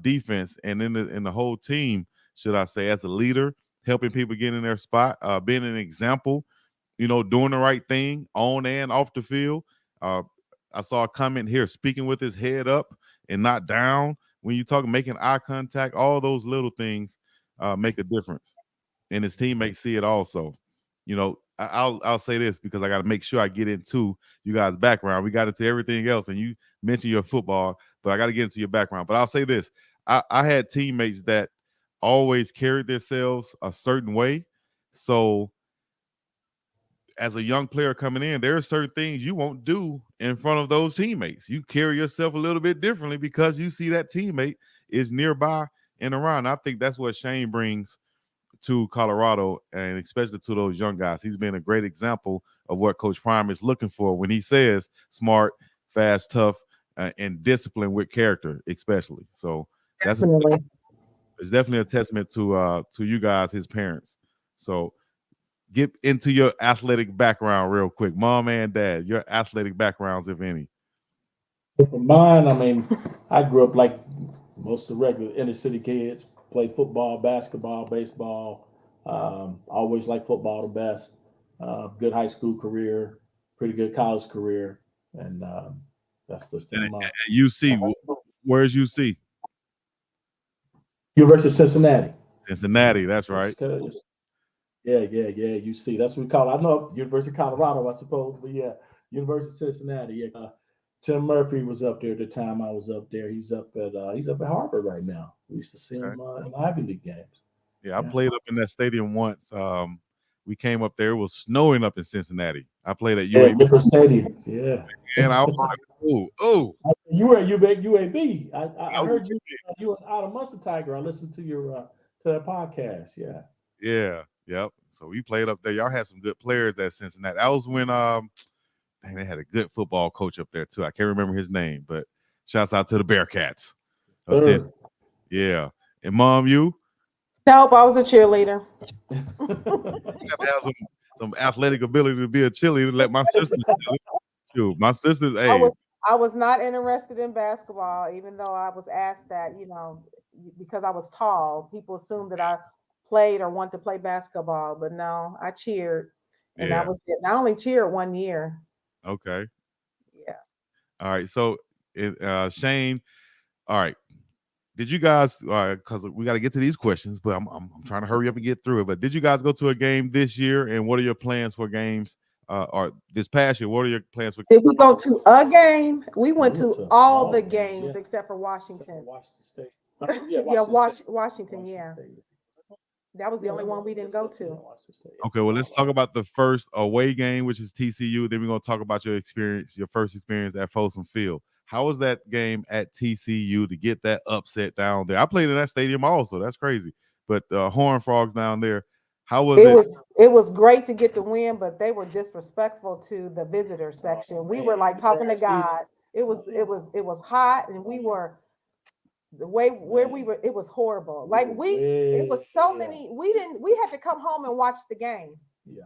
defense, and in the whole team, should I say, as a leader, helping people get in their spot, being an example, doing the right thing on and off the field. Uh, I saw a comment here, speaking with his head up and not down. When you talk, making eye contact, all those little things make a difference, and his teammates see it also. I'll say this, because I got to make sure I get into you guys' background. We got into everything else, and you mentioned your football, but I got to get into your background. But I'll say this: I had teammates that always carried themselves a certain way. So as a young player coming in, there are certain things you won't do in front of those teammates. You carry yourself a little bit differently because you see that teammate is nearby and around. I think that's what Shane brings to Colorado, and especially to those young guys. He's been a great example of what Coach Prime is looking for when he says smart, fast, tough, and disciplined with character, especially. So Definitely. it's definitely a testament to you guys, his parents. So get into your athletic background real quick, mom and dad. Your athletic backgrounds, if any. For mine, I mean, I grew up like most of the regular inner city kids. Played football, basketball, baseball. Always liked football the best. Good high school career, pretty good college career, and that's the And thing. My UC, where's UC? University of Cincinnati. Cincinnati. That's right. Yeah. You see, that's what we call it. I know University of Colorado, I suppose, but yeah, University of Cincinnati. Yeah, Tim Murphy was up there at the time I was up there. He's up at Harvard right now. We used to see Okay. him in the Ivy League games. Yeah, I Yeah, played up in that stadium once. We came up there. It was snowing up in Cincinnati. I played at yeah, UAB, different stadiums. Yeah, and I was like, oh, you were at UAB. I I was, heard you were out of Munster Tiger. I listened to your to that podcast. Yeah, yeah, yep. So we played up there. Y'all had some good players at Cincinnati. That was when dang, they had a good football coach up there too. I can't remember his name, but shouts out to the Bearcats of Cincinnati. sure. Yeah, and mom, you Nope, I was a cheerleader. got to have some athletic ability to be a cheerleader. Let my sisters do it. Shoot, my sisters, I hey, was I was not interested in basketball, even though I was asked that, because I was tall. People assumed that I played or wanted to play basketball, but no, I cheered, and that yeah, was it. And I only cheered 1 year. okay, Yeah. all right. So, Shane, all right. Did you guys? Because we got to get to these questions, but I'm trying to hurry up and get through it. But did you guys go to a game this year? And what are your plans for games? Or this past year, what are your plans for? Did we go to a game? We We went went to to all all the the games, games yeah. except for Except for Washington. Washington State. Yeah, Yeah, Washington State. Washington. Washington Yeah, State. that was the only one we didn't go Yeah, to. Washington State. Yeah. Okay, well, let's talk about the first away game, which is TCU. Then we're gonna talk about your experience, your first experience at Folsom Field. How was that game at TCU to get that upset down there? I played in that stadium also. That's crazy. But Horned Frogs down there, how was It it? was great to get the win, but they were disrespectful to the visitor section. We were like talking to God. It was hot, and we were the way where we were. It was horrible. Like it was so many. We had to come home and watch the game. Yeah.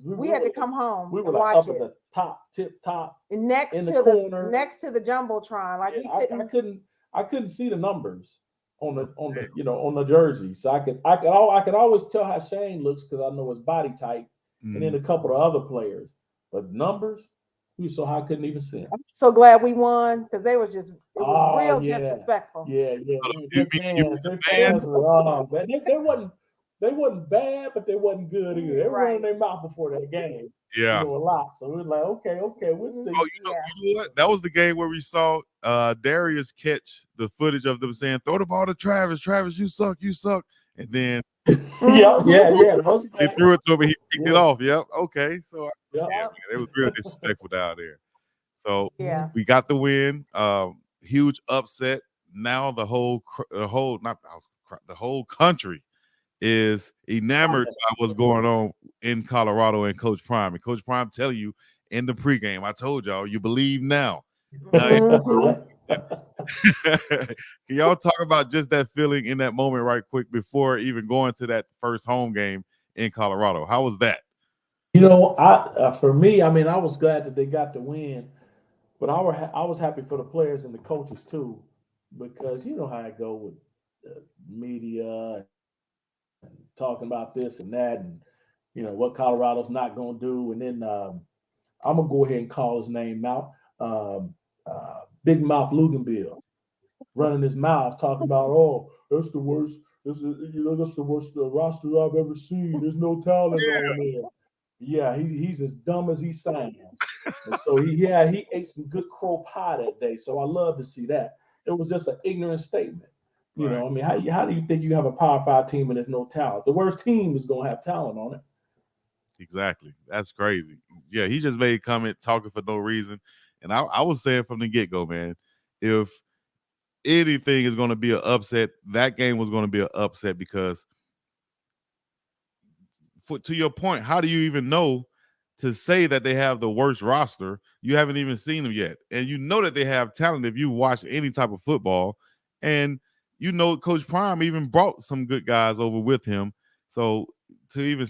We had to come home We were and like watch up it. at the top, tip top. And next in to the corner. next to the jumbotron. Like Yeah, we I couldn't see the numbers on the on the jersey, so I could always tell how Shane looks because I know his body type, and then a couple of other players. But numbers, so I couldn't even see them. I'm so glad we won because they was just it was real yeah. disrespectful. Yeah. You Their the fans were man. They wasn't bad, but they wasn't good either. They were running their mouth before that game. Yeah. A lot. So it was like, okay, we'll see. Oh, you know what? That was the game where we saw Darius catch the footage of them saying, "Throw the ball to Travis. Travis, you suck. You suck." And then yeah. they threw it to him and he picked it off. Yep. Okay. So yeah, man, it was real disrespectful down there. So Yeah. we got the win. Huge upset. Now the whole country is enamored by what's going on in Colorado and Coach Prime. And Coach Prime tell you in the pregame, I told y'all, you believe now. Can y'all talk about just that feeling in that moment right quick before even going to that first home game in Colorado? How was that? For me, I mean, I was glad that they got the win, but I was happy for the players and the coaches too, because you know how it go with the media and talking about this and that, and what Colorado's not going to do, and then I'm gonna go ahead and call his name out, Big Mouth Luganbill, running his mouth talking about, oh, that's the worst. That's the worst roster I've ever seen. There's no talent on there. Yeah, he's as dumb as he sounds. And so he ate some good crow pie that day. So I love to see that. It was just an ignorant statement. I mean, how do you think you have a Power 5 team and there's no talent? The worst team is going to have talent on it. Exactly. That's crazy. Yeah, he just made a comment talking for no reason. And I was saying from the get-go, man, if anything is going to be an upset, that game was going to be an upset because to your point, how do you even know to say that they have the worst roster? You haven't even seen them yet. And you know that they have talent if you watch any type of football. And Coach Prime even brought some good guys over with him. So to even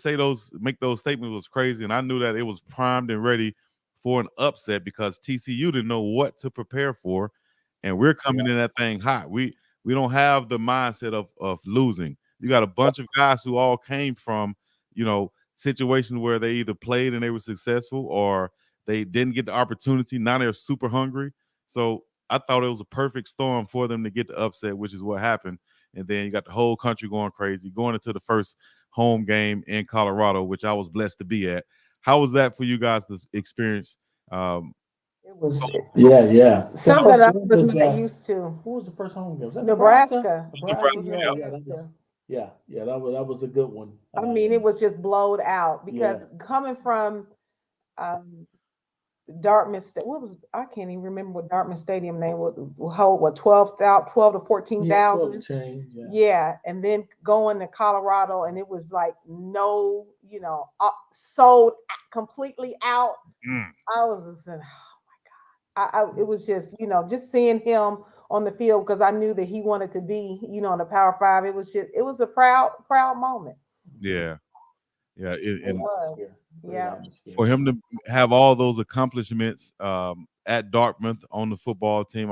make those statements was crazy. And I knew that it was primed and ready for an upset because TCU didn't know what to prepare for. And we're coming in that thing hot. We don't have the mindset of losing. You got a bunch of guys who all came from situations where they either played and they were successful or they didn't get the opportunity. Now they're super hungry. So I thought it was a perfect storm for them to get the upset, which is what happened. And then you got the whole country going crazy, going into the first home game in Colorado, which I was blessed to be at. How was that for you guys to experience? It was Something that I was not used to. Who was the first home game? Was that Nebraska. Yeah, that was a good one. I mean, it was just blowed out because coming from Dartmouth, I can't even remember what Dartmouth Stadium name would hold 12 to 14,000. Yeah, and then going to Colorado and it was like no, sold completely out. I was just saying, oh my God. It was just, just seeing him on the field because I knew that he wanted to be, on the Power 5. It was a proud moment. Yeah. Yeah. It was. Yeah. For him to have all those accomplishments at Dartmouth on the football team,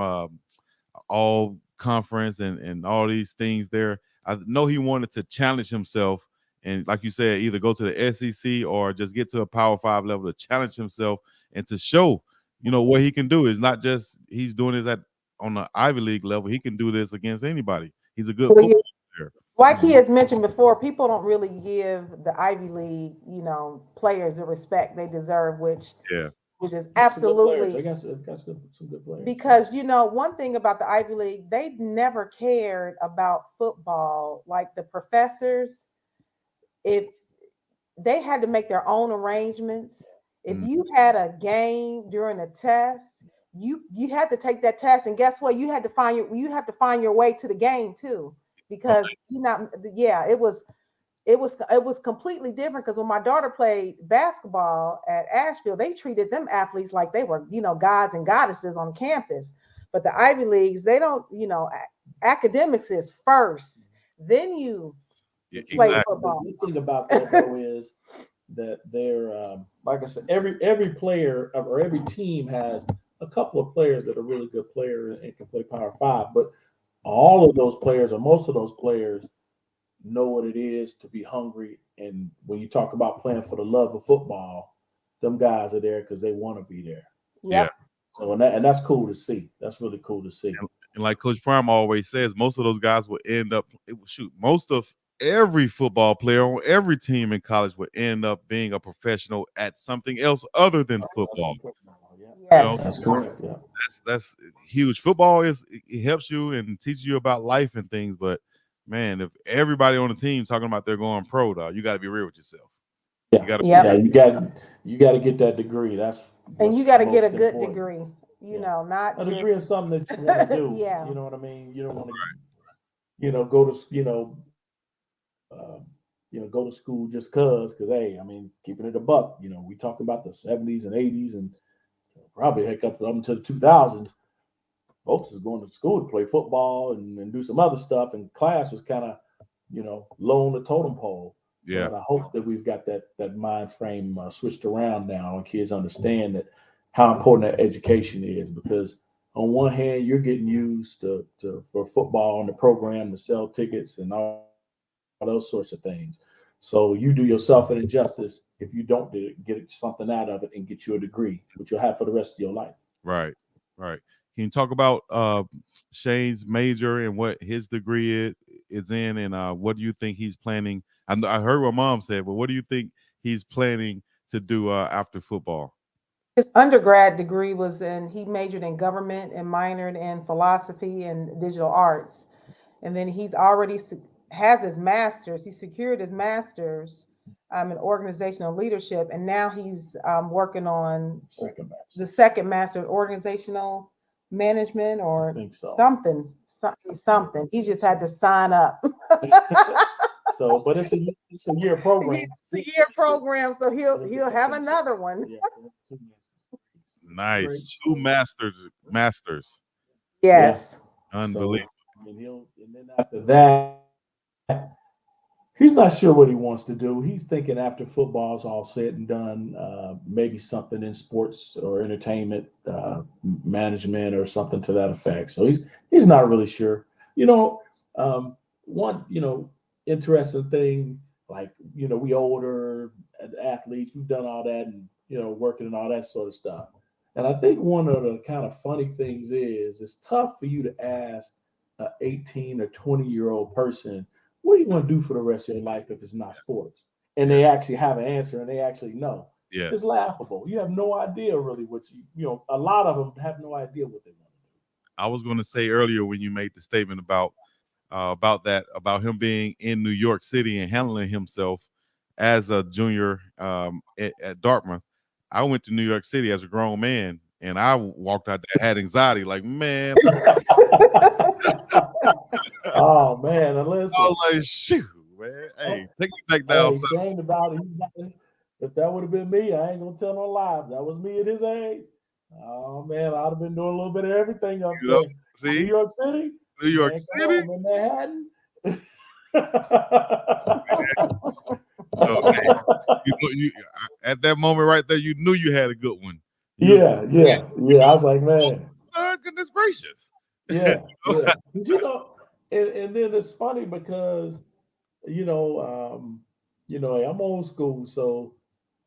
all conference and all these things there, I know he wanted to challenge himself. And like you said, either go to the SEC or just get to a Power 5 level to challenge himself and to show, what he can do. It's not just he's doing it on the Ivy League level, he can do this against anybody. He's a good Well, yeah, football player. like he has mentioned before, people don't really give the Ivy League, players the respect they deserve, which Yeah, is Got some good players. absolutely I guess it got some good players. because one thing about the Ivy League, they never cared about football. Like the professors, if they had to make their own arrangements. If mm, you had a game during a test, you had to take that test, and guess what? You had to find your way to the game too, okay, because it was completely different. Because when my daughter played basketball at Asheville, they treated them athletes like they were gods and goddesses on campus. But the Ivy Leagues, they don't. Academics is first, then you yeah, But play exactly. football. the good thing about that though is that they're like I said, every player or every team has a couple of players that are really good players and can play Power Five, but all of those players or most of those players know what it is to be hungry. And when you talk about playing for the love of football, them guys are there because they want to be there. Yeah, Yep. So and that's cool to see. That's really cool to see. and like Coach Prime always says, most of those guys will end up shoot. Most of every football player on every team in college would end up being a professional at something else other than football. Yeah. You know, Yes. That's correct. Yeah. that's huge. Football it helps you and teaches you about life and things. But man, if everybody on the team is talking about they're going pro, dog, you got to be real with yourself. You Yeah. got to be Yep. Yeah. You got to get that degree. That's And you what's got to get a most good important. degree, Yeah. not A degree in just something that you want to do. yeah. You know what I mean? You don't want to, go to, uh, go to school just because, hey, I mean, keeping it a buck, we talking about the 70s and 80s and probably heck up into the 2000s. Folks is going to school to play football and do some other stuff, and class was kind of, low on the totem pole. yeah, But I hope that we've got that mind frame switched around now, and kids understand that how important that education is. Because on one hand, you're getting used for football and the program to sell tickets and all those sorts of things. So you do yourself an injustice if you don't get something out of it and get you a degree, which you'll have for the rest of your life. right, right. Can you talk about Shane's major and what his degree is in, and what do you think he's planning? I heard what Mom said, but what do you think he's planning to do after football? His undergrad degree he majored in government and minored in philosophy and digital arts. And then he's already has his master's. He secured his master's in organizational leadership, and now he's working on Second match. the second master in organizational management I or think so. something. He just had to sign up. So, but it's a year program. It's a year program, so he'll have another one. Yeah, 2 years. Great. Nice, two masters, Yeah. Yes. unbelievable. So, and then after that, he's not sure what he wants to do. He's thinking after football's all said and done, maybe something in sports or entertainment management or something to that effect. So he's not really sure. One interesting thing, like we older athletes, we've done all that and working and all that sort of stuff. And I think one of the kind of funny things is it's tough for you to ask a 18 or 20-year-old person, what do you want to do for the rest of your life if it's not sports? And they actually have an answer and they actually know. Yes. It's laughable. You have no idea really what a lot of them have no idea what they want to do. I was going to say earlier when you made the statement about him being in New York City and handling himself as a junior at Dartmouth. I went to New York City as a grown man, and I walked out there had anxiety. Like, man, Oh man, and I listen, was like, shoot, man. Hey, take me back down hey, south. Shane about it. If that would have been me, I ain't gonna tell no lies. That was me at his age. Oh man, I'd have been doing a little bit of everything up You know, there. New see, York City, New York man, come City. on, in Manhattan. Okay, at that moment right there, you knew you had a good one. You was, yeah. I was like, man, goodness gracious. yeah. But, and then it's funny because hey, I'm old school, so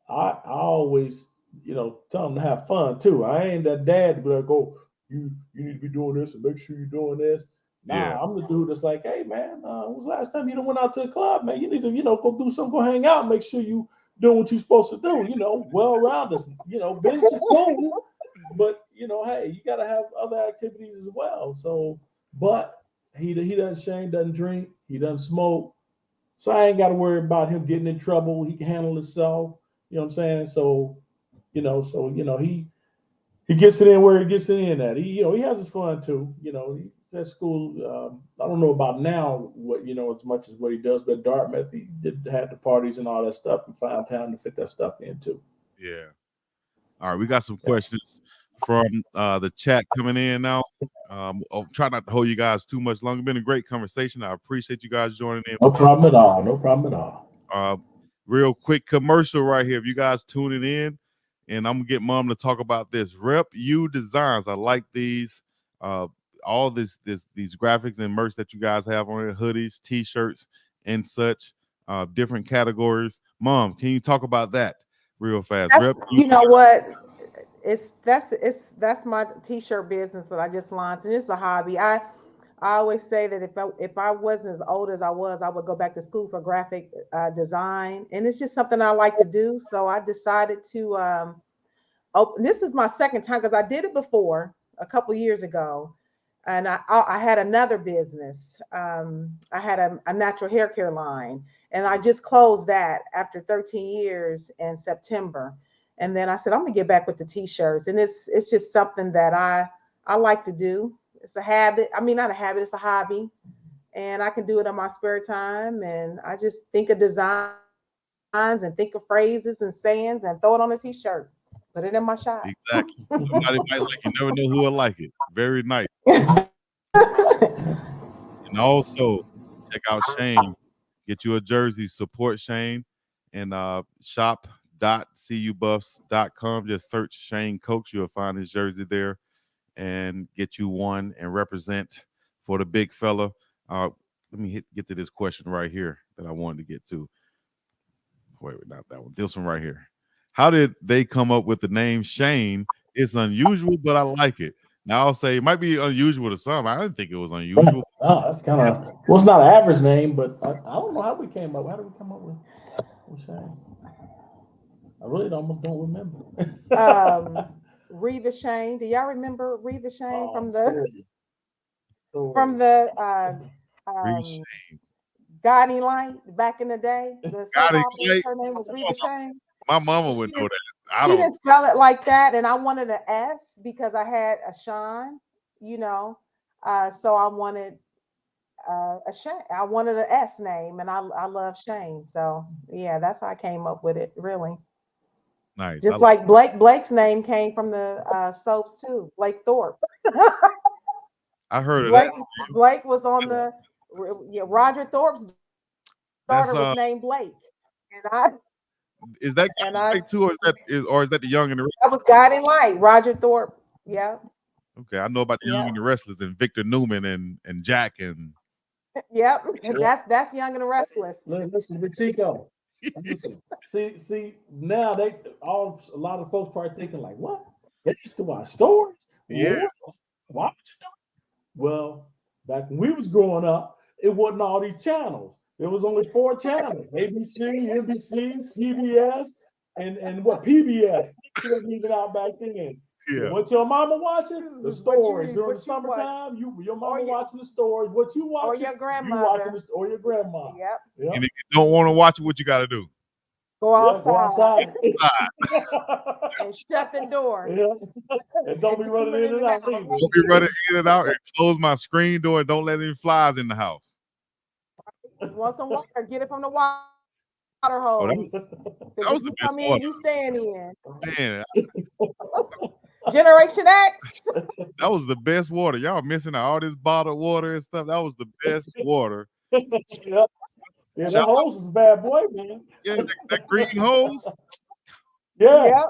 I always tell them to have fun too. I ain't that dad to be like, oh, you need to be doing this and make sure you're doing this. Nah, I'm the dude that's like, hey man, when was the last time you done went out to the club, man? You need to, go do something, go hang out, make sure you doing what you're supposed to do, well-rounded, business is cool, but hey, you got to have other activities as well. So, but he Shane doesn't drink, he doesn't smoke, so I ain't got to worry about him getting in trouble. He can handle himself. You know what I'm saying? So, he gets it in where he gets it in at. He has his fun too. He's at school. I don't know about now what as much as what he does, but Dartmouth he did have the parties and all that stuff and found time to fit that stuff in too. Yeah. All right, we got some questions from the chat coming in now. I'll try not to hold you guys too much longer. It's been a great conversation. I appreciate you guys joining in. No problem at all. No problem at all. Real quick commercial right here. If you guys tuning in, and I'm gonna get Mom to talk about this. Rep U Designs. I like these. All these graphics and merch that you guys have on here, hoodies, t-shirts, and such. Different categories. Mom, can you talk about that real fast? You know what? That's my t-shirt business that I just launched, and it's a hobby. I always say that if I wasn't as old as I was, I would go back to school for graphic design, and it's just something I like to do. So I decided to open. This is my second time because I did it before a couple years ago, and I had another business. I had a natural hair care line, and I just closed that after 13 years in September. And then I said, I'm gonna get back with the t-shirts. And it's just something that I like to do. It's a habit. I mean, not a habit, it's a hobby. And I can do it on my spare time. And I just think of designs and think of phrases and sayings and throw it on a t-shirt. Put it in my shop. Exactly. Somebody might like it. You never know who will like it. Very nice. And also check out Shane. Get you a jersey. Support Shane. And shop.cubuffs.com. Just search Shane Cokes. You'll find his jersey there and get you one and represent for the big fella. Let me get to this question right here that I wanted to get to. Wait, not that one. This one right here. How did they come up with the name Shane? It's unusual, but I like it. Now I'll say it might be unusual to some. I didn't think it was unusual. Oh, that's kind of it's not an average name, but I don't know how we came up. How did we come up with Shane? I really almost don't remember. Reva Shane. Do y'all remember Reva Shane from the Guiding Light back in the day? Her name was Reva Shane. My mama would know that. She didn't spell it like that, and I wanted an S because I had a Sean, so I wanted a Shane. I wanted an S name, and I love Shane. So yeah, that's how I came up with it. Really. Nice. Just like Blake's name came from the soaps too. Blake Thorpe. I heard of that. Blake was on the Roger Thorpe's daughter was named Blake, and is that Blake too, or is that the Young and the Restless? That was Guiding Light. Roger Thorpe. Yeah. Okay, I know about the Young and the Restless and Victor Newman and Jack and. Yep, that's Young and the Restless. Listen, Chico. See, now a lot of folks probably thinking like, what? They used to watch stories? Yeah. Why would you do it? Well, back when we was growing up, it wasn't all these channels. There was only 4 channels: ABC, NBC, CBS, and what PBS. It wasn't even out back then. Yeah. So what your mama watching? The stories during the summertime. Your mama watching the stories. What you watching? Or your grandmother. You watching or your grandma. Yep. And if you don't want to watch it, what you got to do? Go outside. And shut the door. Yeah. And don't be running in and out. Don't be running in and out, and close my screen door and don't let any flies in the house. You want some water? Get it from the water hose. That was the best water. You staying in. Man. Generation X. That was the best water. Y'all missing out all this bottled water and stuff. That was the best water. Yep. Yeah, that hose is a bad boy, man. Yeah, that green hose. Yeah.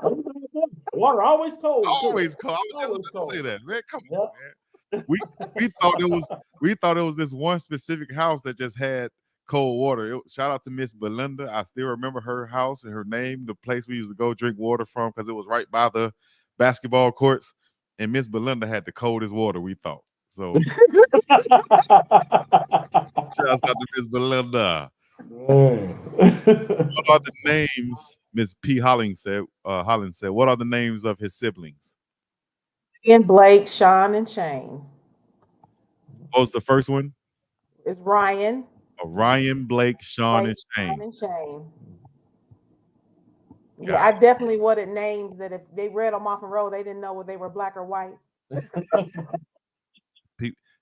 Water always cold. Always cold. I was just about to say that, man. Come on, man. We thought it was this one specific house that just had cold water. Shout out to Miss Belinda. I still remember her house and her name, the place we used to go drink water from, because it was right by the basketball courts. and Miss Belinda had the coldest water, we thought. So shouts out to Miss Belinda. What are the names? Miss P. Holland said, what are the names of his siblings? And Blake, Sean, and Shane. What was the first one? It's Ryan. Ryan, Blake, Sean, and Shane. And Shane. Got Yeah, I definitely wanted names that if they read them off a row, they didn't know whether they were black or white.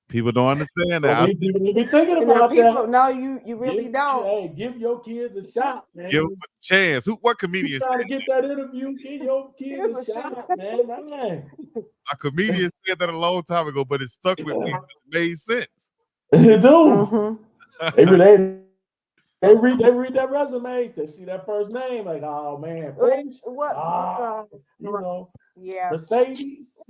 People don't understand that. You be thinking about that. No, you really don't. Hey, give your kids a shot, man. Give them a chance. What comedian trying to get that interview? Give your kids a shot, man. A comedian said that a long time ago, but it stuck with me. It made sense. It do. They read that resume. They see that first name, like, oh man, yeah, Mercedes.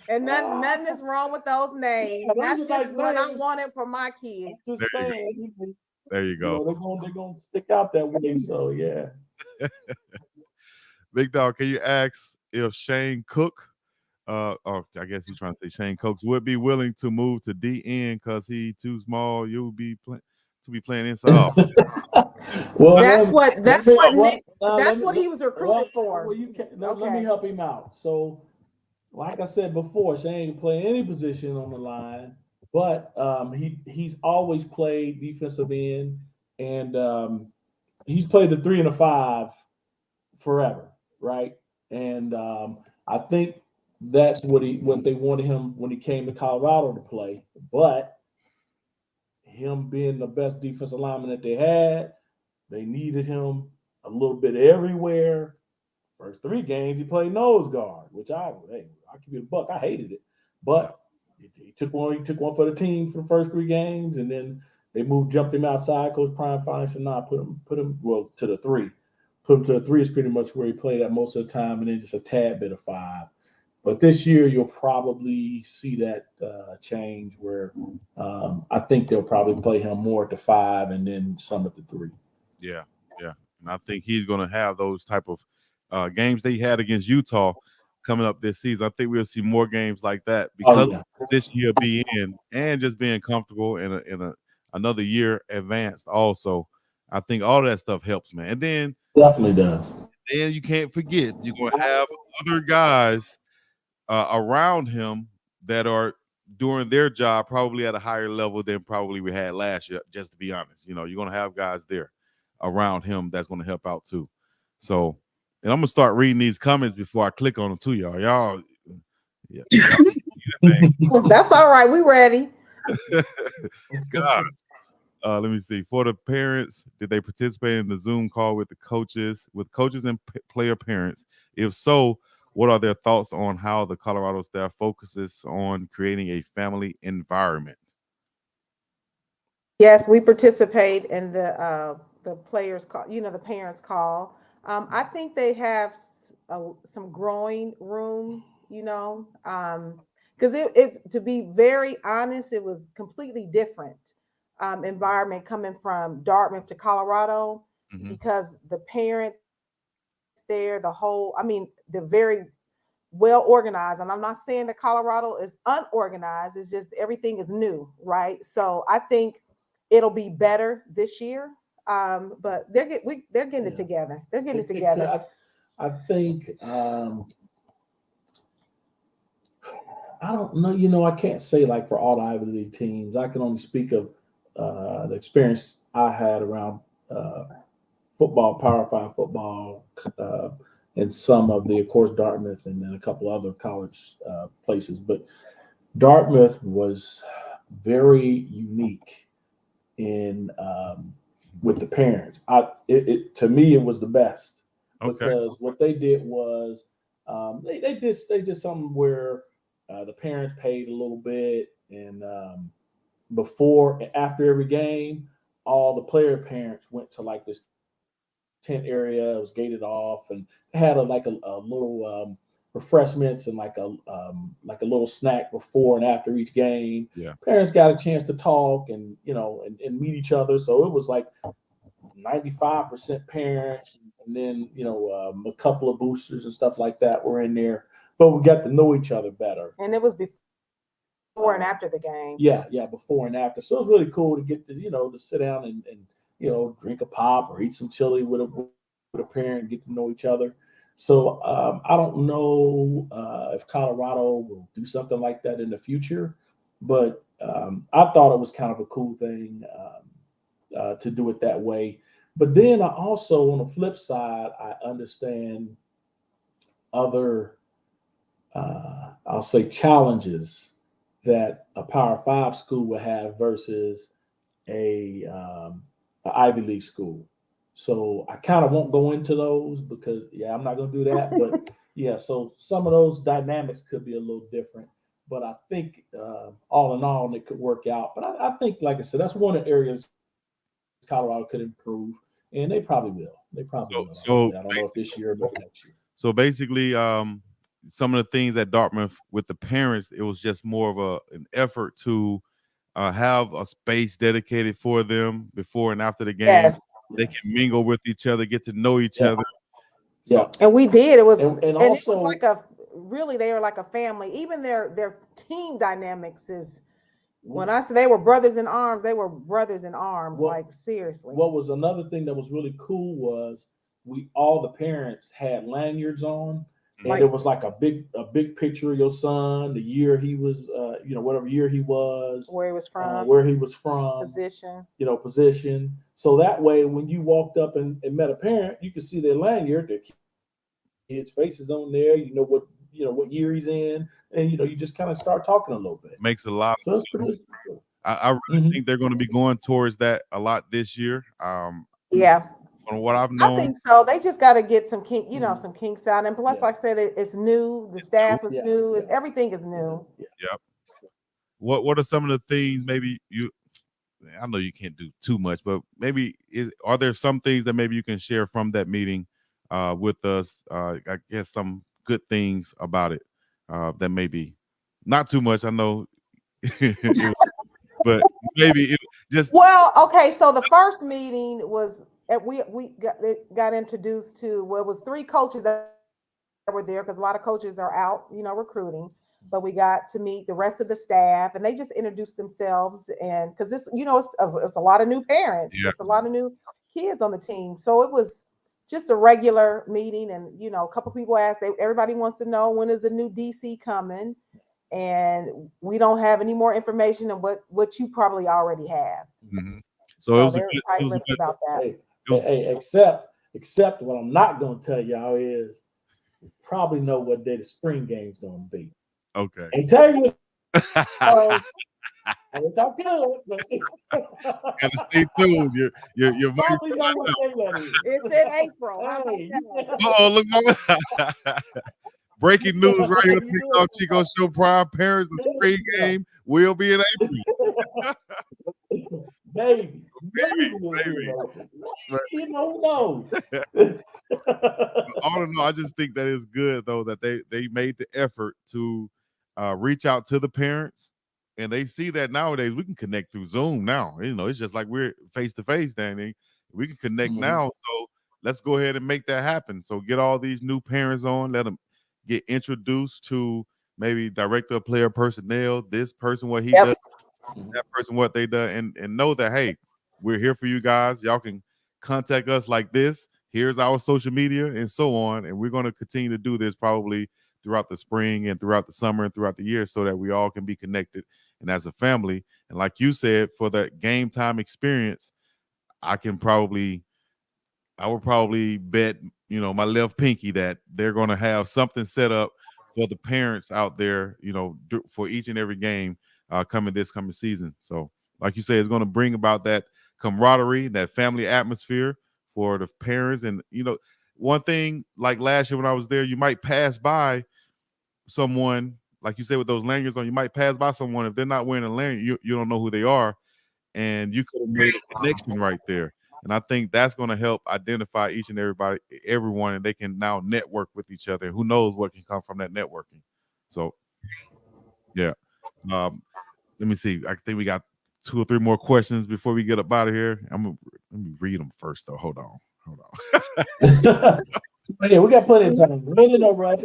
And nothing is wrong with those names. That's just what I wanted for my kids. Just saying. There you go. They're gonna stick out that way. So yeah. Big Dog, can you ask if Shane Cook, I guess he's trying to say Shane Cokes would be willing to move to DN because he too small. You'll be playing inside. Well, that's what he was recruited for. Well, let me help him out. So, like I said before, Shane can play any position on the line, but he's always played defensive end, and he's played the 3 and the 5 forever, right? And I think that's what they wanted him when he came to Colorado to play. But him being the best defensive lineman that they had, they needed him a little bit everywhere. First 3 games, he played nose guard, which I give you a buck. I hated it, but he took one for the team for the first 3 games, and then they jumped him outside. Coach Prime finally said, "Nah, put him to the 3. Put him to the 3 is pretty much where he played at most of the time, and then just a tad bit of 5." But this year, you'll probably see that change where I think they'll probably play him more at the 5 and then some at the 3. Yeah. And I think he's going to have those type of games they had against Utah coming up this season. I think we'll see more games like that because of the position he'll be in and just being comfortable in another year advanced also. I think all that stuff helps, man. And then definitely does. Then you can't forget you're going to have other guys around him that are doing their job probably at a higher level than probably we had last year, just to be honest. You're going to have guys there around him that's going to help out too. So, and I'm going to start reading these comments before I click on them too, y'all. Yeah. That's all right. We ready. God. Let me see. For the parents, did they participate in the Zoom call with coaches and player parents? If so, what are their thoughts on how the Colorado staff focuses on creating a family environment? Yes, we participate in the players call, the parents call. I think they have some growing room, because it to be very honest, it was completely different environment coming from Dartmouth to Colorado, because the parents there, they're very well organized. And I'm not saying that Colorado is unorganized, it's just everything is new, right? So I think it'll be better this year. But they're getting it together. They're getting it together. I think I don't know. I can't say like for all the Ivy League teams. I can only speak of the experience I had around football, Power 5 football, and some of of course, Dartmouth and then a couple other college places. But Dartmouth was very unique in with the parents. To me, it was the best because what they did was they did something where the parents paid a little bit, and before and after every game, all the player parents went to like this tent area. It was gated off, and they had a little refreshments and like a little snack before and after each game. Yeah, parents got a chance to talk and and meet each other. So it was like 95% parents, and then a couple of boosters and stuff like that were in there. But we got to know each other better. And it was before and after the game. Yeah, before and after. So it was really cool to get to to sit down and drink a pop or eat some chili with a parent, get to know each other. So I don't know if Colorado will do something like that in the future, but I thought it was kind of a cool thing to do it that way. But then I also, on the flip side, I understand other, I'll say, challenges that a Power 5 school would have versus a Ivy League school. So I kind of won't go into those because I'm not going to do that. But so some of those dynamics could be a little different. But I think all in all, it could work out. But I think, like I said, that's one of the areas Colorado could improve, and they probably will. Will. So I don't know if this year or next year. So basically, some of the things at Dartmouth with the parents, it was just more of an effort to have a space dedicated for them before and after the game. Yes. They can mingle with each other, get to know each other. So, and we did. It was and also, also, it was like they were like a family. Even their team dynamics is, when I say they were brothers in arms, they were brothers in arms. Like, seriously. What was another thing that was really cool was all the parents had lanyards on, and it was like a big picture of your son, the year he was, whatever year he was, where he was from, position. So that way, when you walked up and met a parent, you could see their lanyard, their kid's faces on there. You know what year he's in, and you just kind of start talking a little bit. Makes a lot. So it's pretty cool. I really think they're going to be going towards that a lot this year. From what I've known, I think so. They just got to get some some kinks out, and plus, like I said, it's new. The staff is new. Everything is new. Yep. What are some of the things maybe I know you can't do too much, but maybe are there some things that maybe you can share from that meeting with us? I guess some good things about it that maybe not too much. I know, but maybe it just okay. So the first meeting was we got introduced to it was 3 coaches that were there because a lot of coaches are out, recruiting. But we got to meet the rest of the staff, and they just introduced themselves. And because this, it's a lot of new parents, it's a lot of new kids on the team. So it was just a regular meeting, and a couple people asked. Everybody wants to know, when is the new DC coming, and we don't have any more information than what you probably already have. Mm-hmm. So they're tight-lipped about that. Hey, except what I'm not going to tell y'all is, you probably know what day the spring game's going to be. Okay. And tell you, I wish I could. Gotta stay tuned. You're probably know what day that is. It's in April. Look, mama. Breaking news right here on the BiggDoggChico Show. Prior parents, the spring game will be in April. Maybe. You don't know. All in all, I just think that is good though that they made the effort to reach out to the parents, and they see that nowadays we can connect through Zoom now. It's just like we're face to face, Danny. We can connect now, so let's go ahead and make that happen. So get all these new parents on, let them get introduced to maybe director of player personnel, this person what he does, that person what they do, and know that, hey, we're here for you guys. Y'all can contact us like this. Here's our social media and so on, and we're going to continue to do this probably throughout the spring and throughout the summer and throughout the year so that we all can be connected and as a family. And like you said, for that game time experience, I would probably bet, my left pinky that they're going to have something set up for the parents out there, for each and every game coming season. So like you say, it's going to bring about that camaraderie, that family atmosphere for the parents. And, one thing like last year when I was there, you might pass by someone, like you said, with those lanyards on, you might pass by someone. If they're not wearing a lanyard, you don't know who they are. And you could have made a connection right there. And I think that's going to help identify each and everyone, and they can now network with each other. Who knows what can come from that networking. So, yeah. Let me see. I think we got 2 or 3 more questions before we get up out of here. Let me read them first, though. Hold on. Yeah, we got plenty of time. Really, no rush.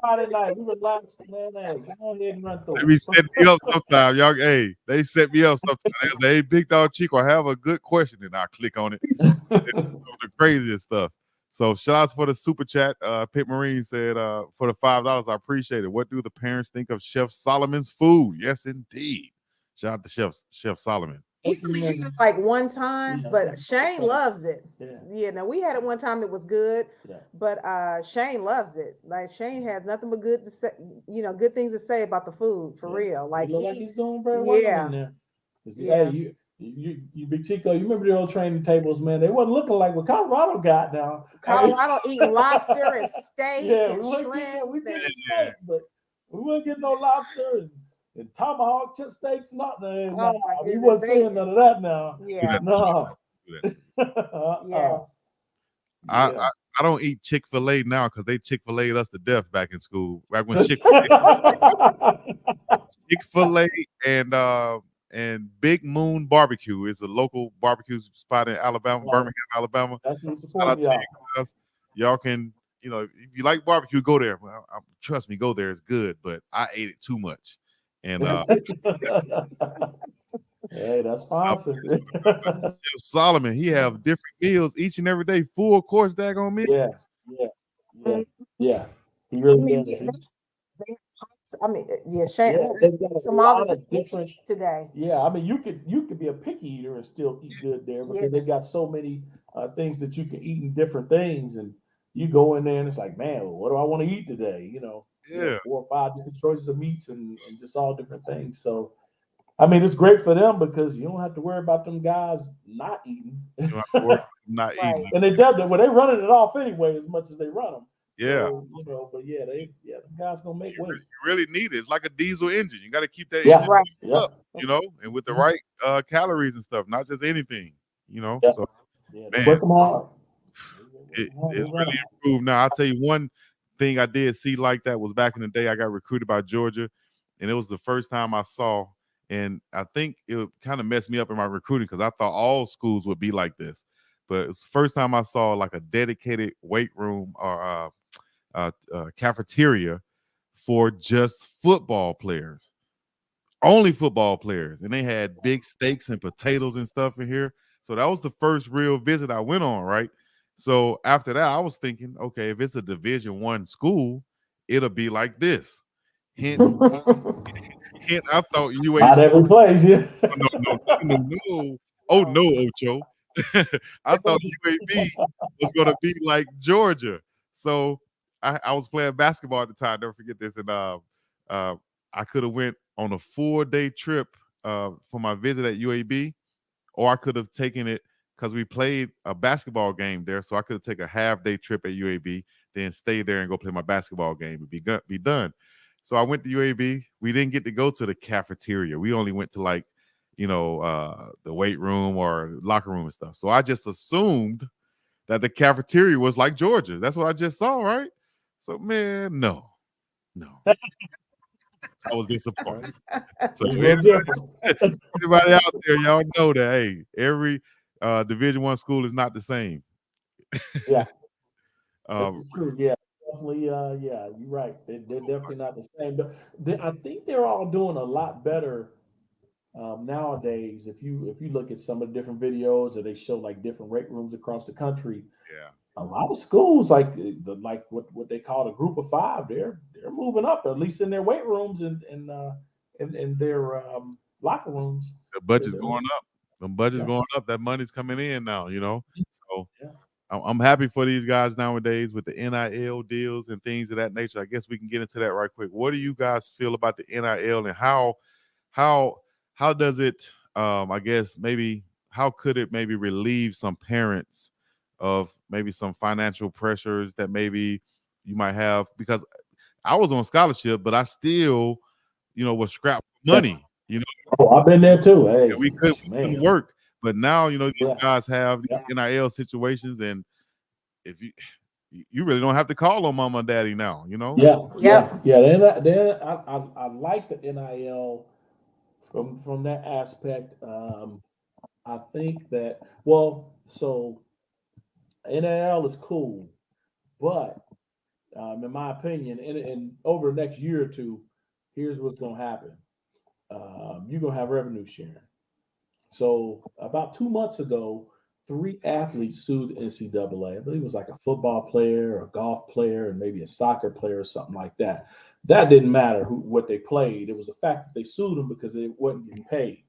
Friday night, we relaxed, man. Hey, go ahead and run through. They be setting me up sometimes, y'all. Hey, they set me up sometimes. They say, "Hey, Big Dog Chico, I have a good question," and I click on it. The craziest stuff. So, shout outs for the super chat. Pit Marine said, "For the $5, I appreciate it. What do the parents think of Chef Solomon's food?" Yes, indeed. Shout out to Chef Solomon. We only eat it like one time, Yeah, but Shane loves it. Yeah. Now we had it one time, it was good, Yeah. but Shane loves it. Like Shane has nothing but good to say, good things to say about the food for real. Like he's doing very well in there. Hey, you Big Chico, you remember the old training tables, man? They wasn't looking like what Colorado got now. Colorado eating lobster and steak and shrimp. We did steak, but we weren't getting no lobster and tomahawk steaks. We wasn't seeing none of that now. Yeah. No. Yes. I don't eat Chick-fil-A now because they Chick-fil-A'd us to death back in school. Back when Chick-fil-A and Big Moon Barbecue is a local barbecue spot in Alabama, Birmingham, Alabama. That's what Shout out to you guys. Y'all can, if you like barbecue, go there. Well, trust me, go there. It's good, but I ate it too much. And hey, that's sponsored. Solomon, he have different meals each and every day, full course daggone meal. Yeah. He really does. Shane. Some all different today. Yeah, I mean, you could be a picky eater and still eat good there because they got so many things that you can eat in different things, and you go in there and it's like, man, what do I want to eat today? 4 or 5 different choices of meats and just all different things. So, I mean, it's great for them because you don't have to worry about them guys not eating. You don't have to worry about them not eating. And they done that. Well, they running it off anyway as much as they run them. Yeah. So, but the guys gonna make weight. You really need it. It's like a diesel engine. You got to keep that engine up, and with the right calories and stuff, not just anything, So, man, work them hard. It's really improved now. I'll tell you one thing I did see like that was back in the day. I got recruited by Georgia, and it was the first time I saw, and I think it kind of messed me up in my recruiting because I thought all schools would be like this. But it's the first time I saw like a dedicated weight room or cafeteria for just football players, only football players, and they had big steaks and potatoes and stuff in here. So that was the first real visit I went on, right? So after that, I was thinking, okay, if it's a Division I school, it'll be like this. Hint, I thought UAB. Not every place, yeah. No. Oh no, Ocho. I thought UAB was gonna be like Georgia. So I was playing basketball at the time. Never forget this. And I could have went on a 4-day trip for my visit at UAB, or I could have taken it because we played a basketball game there. So I could have taken a half-day trip at UAB, then stay there and go play my basketball game and be done. So I went to UAB. We didn't get to go to the cafeteria. We only went to the weight room or locker room and stuff. So I just assumed that the cafeteria was like Georgia. That's what I just saw, right? So, man, no. I was disappointed. So everybody out there, y'all know that, hey, every Division I school is not the same. Yeah. That's true. Yeah. Definitely, you're right. They're definitely not the same. But I think they're all doing a lot better nowadays. If you look at some of the different videos, or they show like different weight rooms across the country, a lot of schools like what they call a group of 5, they're moving up, at least in their weight rooms and their locker rooms. The budget's going up. The budget's going up. That money's coming in now. So. I'm happy for these guys nowadays with the NIL deals and things of that nature. I guess we can get into that right quick. What do you guys feel about the NIL and how does it? I guess maybe how could it maybe relieve some parents of maybe some financial pressures that maybe you might have? Because I was on scholarship, but I still, was scrapped for money. Oh, I've been there too. Hey, we couldn't work. But now, these guys have these NIL situations, and if you really don't have to call on mama and daddy now, Yeah. I like the NIL from that aspect, I think that well, so NAL is cool, but in my opinion, and over the next year or two, here's what's going to happen. You're going to have revenue sharing. So about 2 months ago, three athletes sued the NCAA. I believe it was like a football player, a golf player, and maybe a soccer player or something like that. That didn't matter what they played. It was the fact that they sued them because they wasn't getting paid.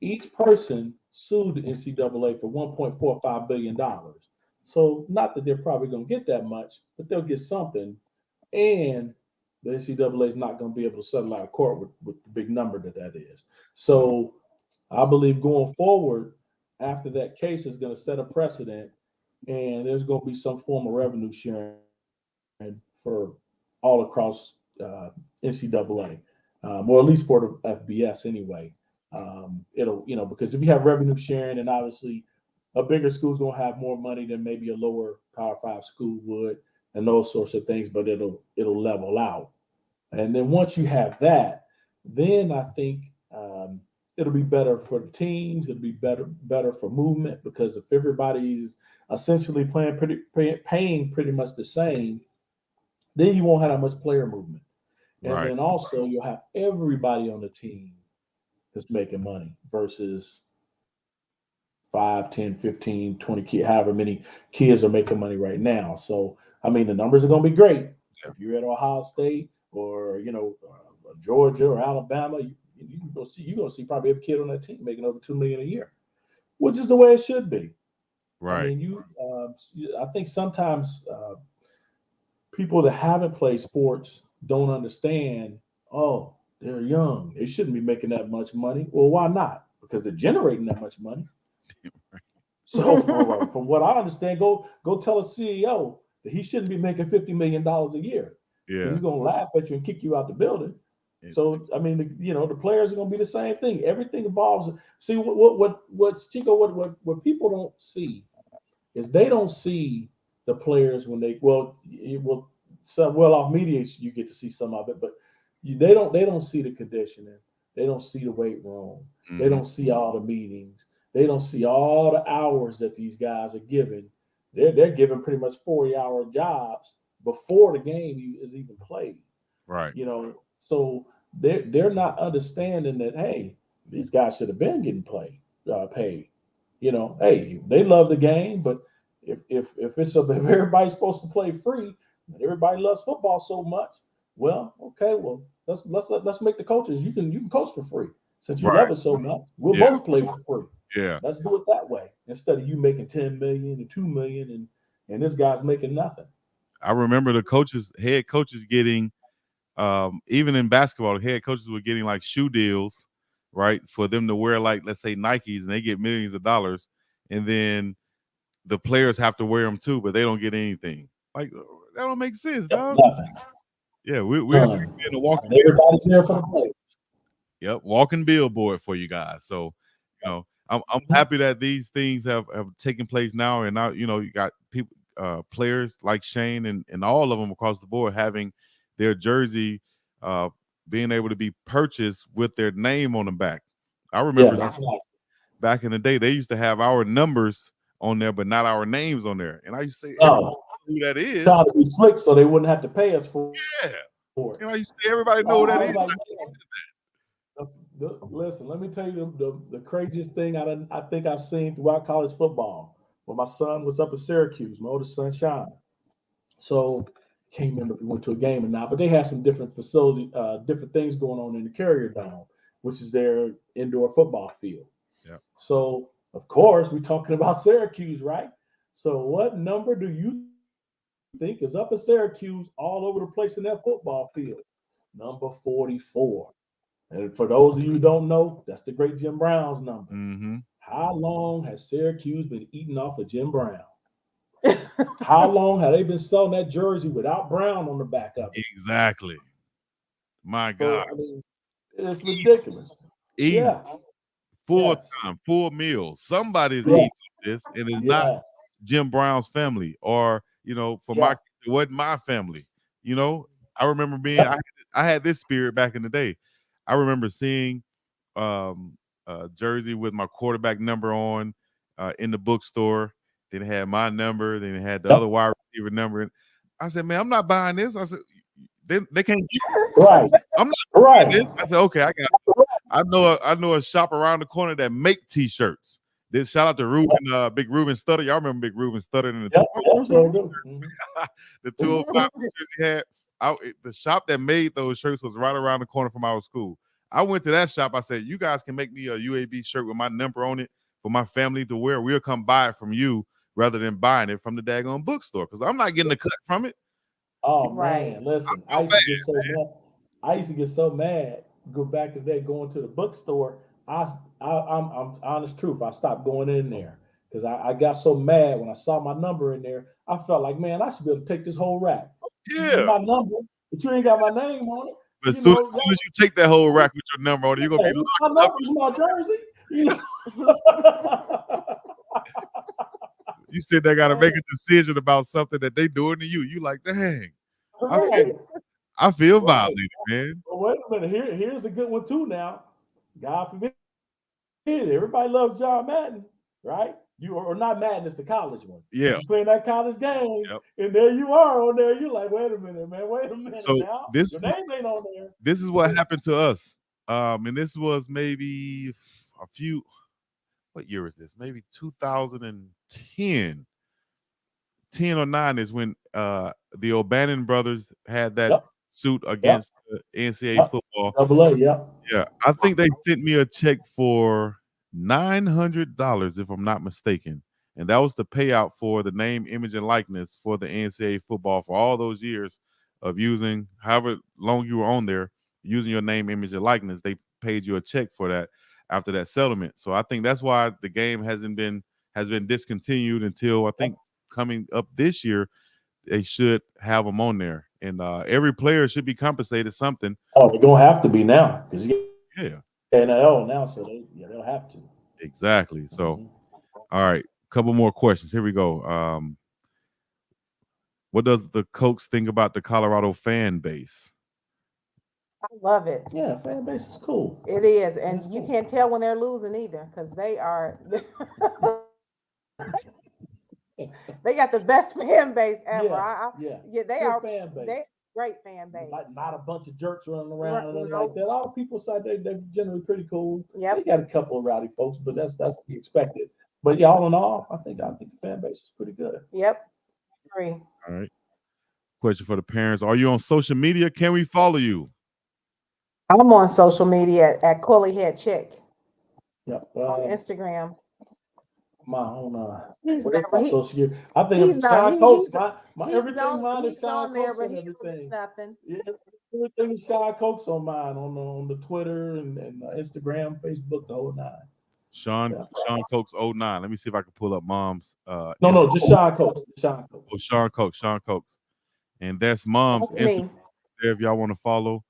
Each person sued the NCAA for $1.45 billion. So not that they're probably going to get that much, but they'll get something. And the NCAA is not going to be able to settle out of court with the big number that is. So I believe going forward, after that case is going to set a precedent, and there's going to be some form of revenue sharing for all across NCAA, or at least for the FBS anyway. It'll, because if you have revenue sharing, and obviously a bigger school is going to have more money than maybe a lower Power Five school would, and those sorts of things. But it'll level out, and then once you have that, then I think it'll be better for the teams. It'll be better for movement, because if everybody's essentially paying pretty much the same, then you won't have that much player movement. And Right. then also you'll have everybody on the team that's making money versus 5, 10, 15, 20 kids, however many kids are making money right now. So, I mean, the numbers are going to be great. Yeah. If you're at Ohio State or, Georgia or Alabama, you're going to see probably every kid on that team making over $2 million a year, which is the way it should be. I Right. mean, I think sometimes people that haven't played sports don't understand, oh, they're young, they shouldn't be making that much money. Well, why not? Because they're generating that much money. So from what I understand, go tell a CEO that he shouldn't be making $50 million a year, because Yeah. he's going to laugh at you and kick you out the building. So I mean, the players are going to be the same thing. Everything involves. See what's Chico. What people don't see is they don't see the players when some well off media you get to see some of it, but they don't see the conditioning. They don't see the weight room. They Mhm. don't see all the meetings. They don't see all the hours that these guys are giving. They're giving pretty much 40-hour jobs before the game is even played. Right. So they're not understanding that, hey, these guys should have been getting paid. Hey, they love the game, but if everybody's supposed to play free and everybody loves football so much, well, okay, well let's make the coaches, you can coach for free since you Right. love it so much. We'll Yeah. both play for free. Yeah. Let's do it that way instead of you making 10 million and 2 million and this guy's making nothing. I remember the head coaches getting, even in basketball, the head coaches were getting like shoe deals, right, for them to wear, like, let's say Nikes, and they get millions of dollars, and then the players have to wear them too, but they don't get anything. Like, that don't make sense, Yep, dog. nothing. Yeah, we're None. in a walking, And everybody's there for the play. yep, walking billboard for you guys. So, I'm happy that these things have taken place now, and now you got people, players like Shane and all of them across the board having their jersey uh, being able to be purchased with their name on the back. I Yeah, remember that's nice. back in the day they used to have our numbers on there, but not our names on there, and I used to say everybody No, know who that is. trying to be slick so they wouldn't have to pay us for Yeah, it. I used to say everybody I know who that was is. like, man, listen, let me tell you the craziest thing I think I've seen throughout college football. When my son was up at Syracuse, my oldest son Sean. So can't remember if we went to a game or not, but they had some different different things going on in the Carrier Dome, which is their indoor football field. Yeah. So of course we're talking about Syracuse, right? So what number do you think is up at Syracuse all over the place in that football field? Number 44. And for those of you who don't know, that's the great Jim Brown's number. Mm-hmm. How long has Syracuse been eating off of Jim Brown? How long have they been selling that jersey without Brown on the back of it? Exactly. My God. So I mean, it's ridiculous. Eating Yeah. full Yes. time, full meals. Somebody's eating Yes. this, and it's not Yes. Jim Brown's family, or for Yeah. it wasn't my family. You know, I remember Yep. I had this spirit back in the day. I remember seeing jersey with my quarterback number on in the bookstore. Then it had my number. Then it had the other wide receiver number. I said, man, I'm not buying this. I said, they can't. Right. I'm not Right. buying this. I said, okay, I know a shop around the corner that make T-shirts. This shout out to Ruben, Big Ruben Stutter. Y'all remember Big Ruben Stutter in the the 205 shirts he had. The shop that made those shirts was right around the corner from our school. I went to that shop. I said, you guys can make me a UAB shirt with my number on it for my family to wear. We'll come buy it from you rather than buying it from the daggone bookstore because I'm not getting a cut from it. Oh man, listen, I used to get so mad. I used to get so mad. Go back to that going to the bookstore. I'm honest truth. I stopped going in there because I got so mad when I saw my number in there. I felt like, man, I should be able to take this whole rack. Yeah, my number, but you ain't got my name on it. But as soon as you take that whole rack with your number on it, you're gonna be my locked up. number's my jersey. You know. You said they got to make a decision about something that they doing to you. You like, dang, I feel violated, man. Well, wait a minute. Here's a good one too. Now, God forbid, everybody loves John Madden, right? You or not Madden, it's the college one. Yeah, you playing that college game, and there you are on there. You're like, wait a minute, man. Wait a minute. So now your name ain't on there. This is what happened to us. And this was maybe a few. What year is this? Maybe 2010. 10 or 9 is when the O'Bannon brothers had that suit against the NCAA football. Yeah. I think they sent me a check for $900, if I'm not mistaken. And that was the payout for the name, image, and likeness for the NCAA football for all those years of using, however long you were on there, using your name, image, and likeness. They paid you a check for that after that settlement. So I think that's why the game has been discontinued until I think coming up this year, they should have them on there. And every player should be compensated something. Oh, they're gonna have to be now because yeah, NIL now, so they'll have to. Exactly. So, all right, couple more questions. Here we go. What does the Cokes think about the Colorado fan base? I love it. Yeah, fan base is cool. It is, and you can't tell when they're losing either because they are. They got the best fan base ever. They are fan base. They great fan base. Like not a bunch of jerks running around and like that. All people say they're generally pretty cool. Yeah, they got a couple of rowdy folks, but that's to be expected. But all in all, I think the fan base is pretty good. Yep, agree. All right. Question for the parents: are you on social media? Can we follow you? I'm on social media at Coley Head Chick. Yep. On Instagram. My own social. I think I'm Sean Coates. My everything mine is Sean Coates and everything. Nothing. Yeah, everything is Sean Coates on mine on the Twitter and Instagram, Facebook, the whole nine. Sean Coates 09. Let me see if I can pull up Mom's. No, just Sean Coates. Sean Coates. Oh, Sean Coates. And that's Mom's Instagram there if y'all want to follow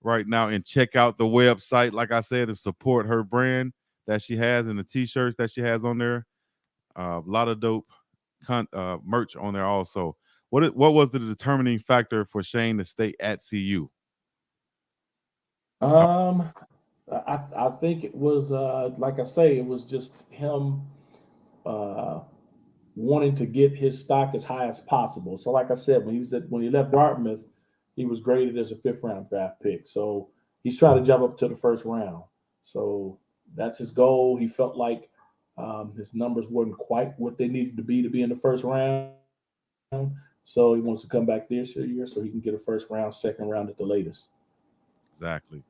right now and check out the website, like I said, and support her brand that she has and the t-shirts that she has on there. A lot of dope merch on there also. What was the determining factor for Shane to stay at CU? I think it was like I say, it was just him wanting to get his stock as high as possible. So like I said, when he left Dartmouth, he was graded as a 5th round draft pick. So he's trying to jump up to the 1st round. So that's his goal. He felt like his numbers weren't quite what they needed to be in the 1st round. So he wants to come back this year so he can get a 1st round, 2nd round at the latest. Exactly.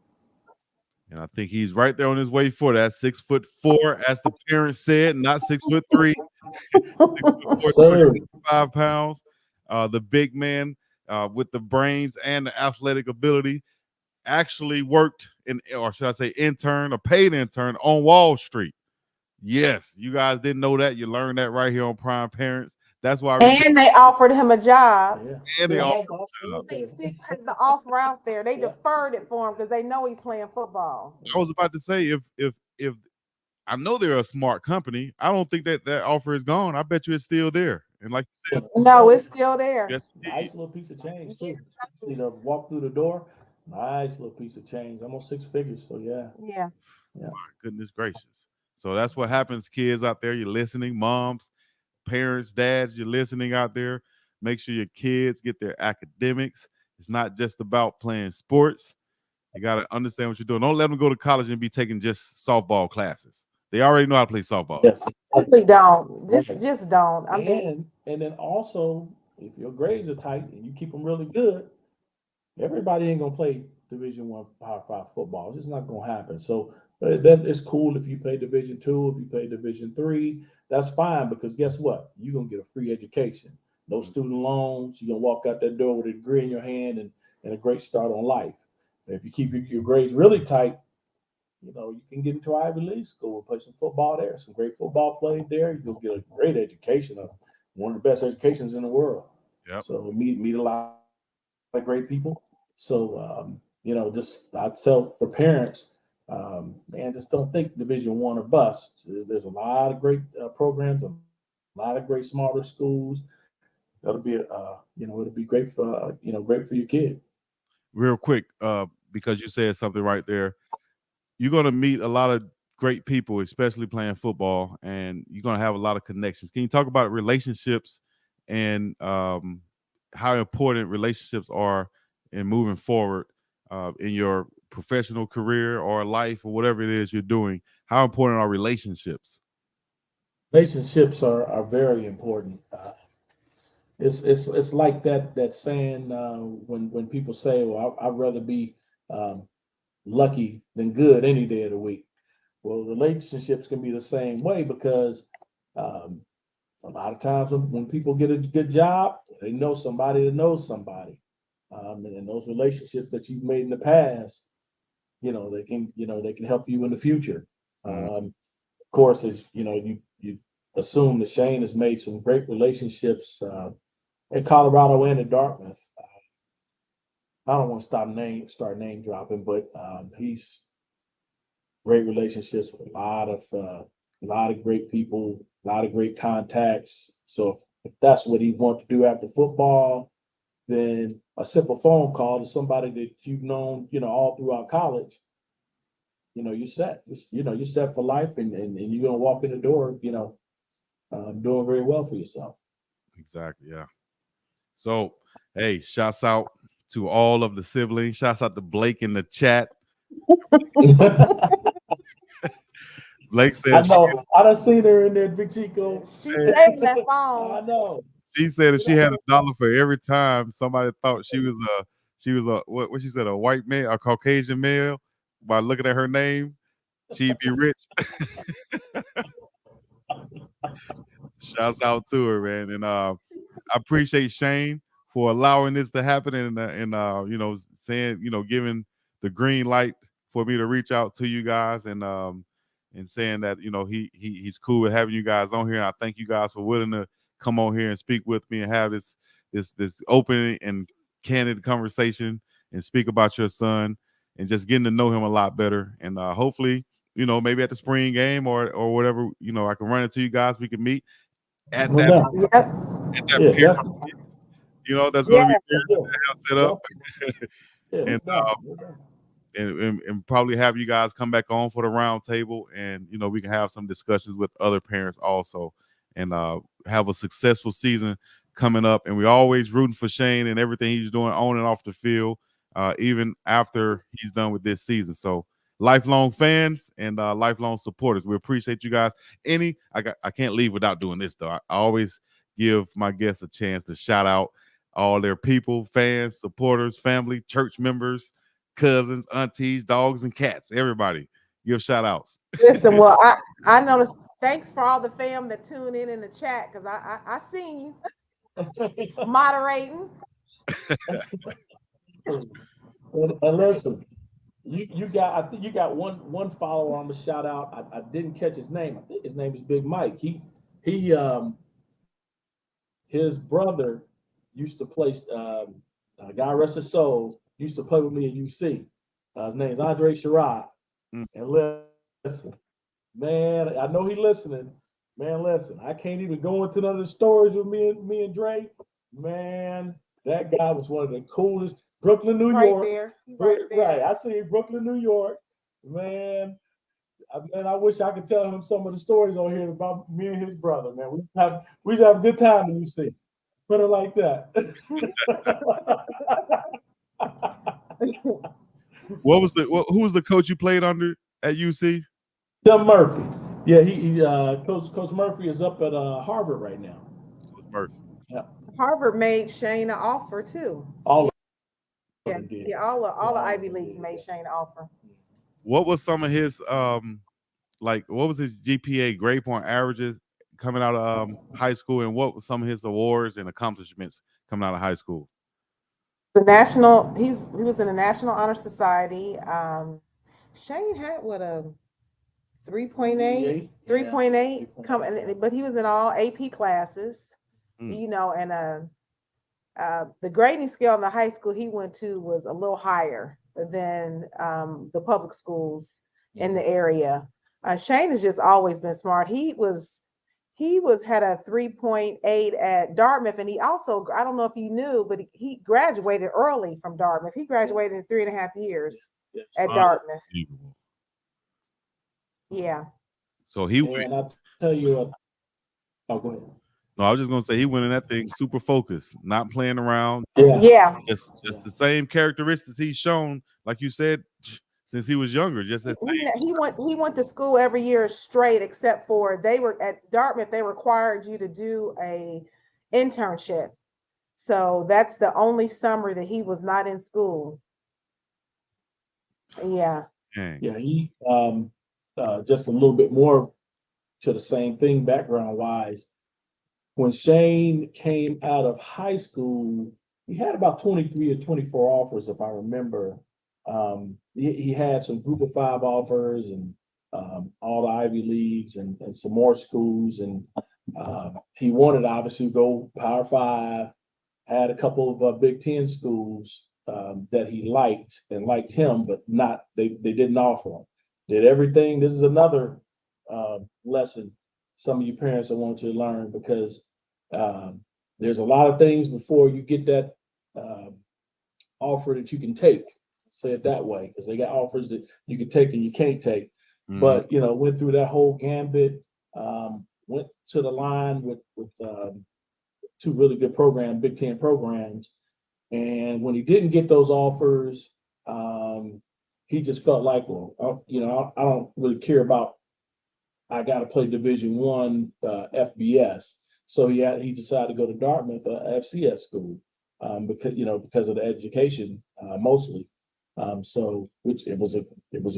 And I think he's right there on his way for that 6'4", as the parents said, not 6'3". 6'4", 5 pounds. The big man with the brains and the athletic ability actually worked or should I say intern, a paid intern on Wall Street. Yes, you guys didn't know that. You learned that right here on Prime Parents. That's why. And they offered him a job. Yeah. And they still had the offer out there. They deferred it for him because they know he's playing football. I was about to say, if I know they're a smart company, I don't think that offer is gone. I bet you it's still there. And like you said, no, it's still there. Yes, nice little piece of change too. You know, walk through the door. Nice little piece of change. Almost 6 figures. So yeah. Yeah. Yeah. My goodness gracious. So that's what happens, kids out there. You're listening, moms, parents, dads, you're listening out there. Make sure your kids get their academics. It's not just about playing sports. You got to understand what you're doing. Don't let them go to college and be taking just softball classes. They already know how to play softball. Yes. Simply don't. Right. Just don't. I mean, And then also, if your grades are tight and you keep them really good, everybody ain't gonna play Division I Power 5 football. It's just not gonna happen. So that it's cool if you play Division II, if you play Division III, that's fine because guess what? You're gonna get a free education, no student loans. You're gonna walk out that door with a degree in your hand and a great start on life. If you keep your grades really tight, you can get into Ivy League school, play some football there, some great football played there. You'll get a great education, one of the best educations in the world. Yep. So meet a lot of great people. So just I'd tell for parents, man, just don't think Division I or bust. There's a lot of great programs, a lot of great smarter schools. That'll be it'll be great for great for your kid. Real quick, because you said something right there. You're going to meet a lot of great people, especially playing football, and you're going to have a lot of connections. Can you talk about relationships and how important relationships are in moving forward in your professional career or life or whatever it is you're doing? How important are relationships? Relationships are very important. It's like that saying when people say, "Well, I'd rather be um, lucky than good any day of the week." Well, relationships can be the same way because um, a lot of times when people get a good job, they know somebody that knows somebody, and those relationships that you've made in the past, they can help you in the future. Of course, as you assume that Shane has made some great relationships in Colorado and in Dartmouth. I don't want to start name dropping, but he's great relationships with a lot of great people, a lot of great contacts. So if that's what he wants to do after football, then a simple phone call to somebody that you've known, all throughout college, you're set. You're set for life, and you're gonna walk in the door, doing very well for yourself. Exactly. Yeah. So, hey, shouts out to all of the siblings. Shouts out to Blake in the chat. Blake I said know. I done seen her in there, Big Chico. she's saving that I phone. know. she said if she had $1 for every time somebody thought she was a what she said, a white male, a Caucasian male, by looking at her name, she'd be rich. Shouts out to her, man. And I appreciate Shane for allowing this to happen and saying, giving the green light for me to reach out to you guys and saying that, he's cool with having you guys on here. And I thank you guys for willing to come on here and speak with me and have this open and candid conversation and speak about your son and just getting to know him a lot better. And hopefully, maybe at the spring game or whatever, I can run into you guys. We can meet at No that doubt. Yep. Yeah, parent, definitely. that's going to be Yeah. Yes, sir. set up, Definitely. Yeah, no and, doubt. No doubt. and probably have you guys come back on for the round table, and we can have some discussions with other parents also, and have a successful season coming up. And we're always rooting for Shane and everything he's doing on and off the field, even after he's done with this season. So lifelong fans and lifelong supporters, we appreciate you guys. I can't leave without doing this though. I always give my guests a chance to shout out all their people, fans, supporters, family, church members, cousins, aunties, dogs, and cats. Everybody, give shout outs. Listen, well, I noticed. Thanks for all the fam that tune in the chat because I seen you moderating. And listen, I think you got one follower I'm gonna shout out. I didn't catch his name. I think his name is Big Mike. He his brother used to play. God rest his soul. Used to play with me at UC. His name is Andre Sherrod. Mm. And listen, man, I know he listening. Man, listen, I can't even go into none of the stories with me and Dre. Man, that guy was one of the coolest. Brooklyn, New Right York. there. Right there. Right. I see Brooklyn, New York. Man, Man, I wish I could tell him some of the stories on here about me and his brother. Man, we used to have a good time in UC. Put it like that. Who was the coach you played under at UC? Tim Murphy. Yeah, Coach Murphy is up at Harvard right now. Coach Murphy. Yeah. Harvard made Shane an offer too. All Yeah, all the Ivy Leagues made Shane an offer. What was some of his what was his GPA, grade point averages coming out of high school, and what were some of his awards and accomplishments coming out of high school? He was in the National Honor Society. Shane had a 3.8 coming, but he was in all AP classes, you know, and the grading scale in the high school he went to was a little higher than the public schools in the area. Shane has just always been smart. He had a 3.8 at Dartmouth, and he also, I don't know if you knew, but he graduated early from Dartmouth. He graduated in 3.5 years at Dartmouth. Yeah. So he went. And I'll tell you what. Oh, go ahead. No, I was just gonna say he went in that thing super focused, not playing around. Yeah. Just the same characteristics he's shown, like you said, since he was younger. Just the same. He went to school every year straight, except for they were at Dartmouth. They required you to do a internship, so that's the only summer that he was not in school. Yeah. Dang. Yeah. He just a little bit more to the same thing background wise. When Shane came out of high school, he had about 23 or 24 offers, if I remember. He had some group of 5 offers and all the Ivy Leagues and some more schools. And he wanted obviously to go Power 5, had a couple of Big Ten schools that he liked him, but they didn't offer him. Did everything. This is another lesson some of you parents I want you to learn, because there's a lot of things before you get that offer that you can take. Say it that way, because they got offers that you can take and you can't take. Mm-hmm. But went through that whole gambit. Went to the line with 2 really good programs, Big Ten programs, and when he didn't get those offers, he just felt like, well, I don't really care about. I got to play Division I FBS. So he decided to go to Dartmouth, FCS school, because of the education mostly. So which it was a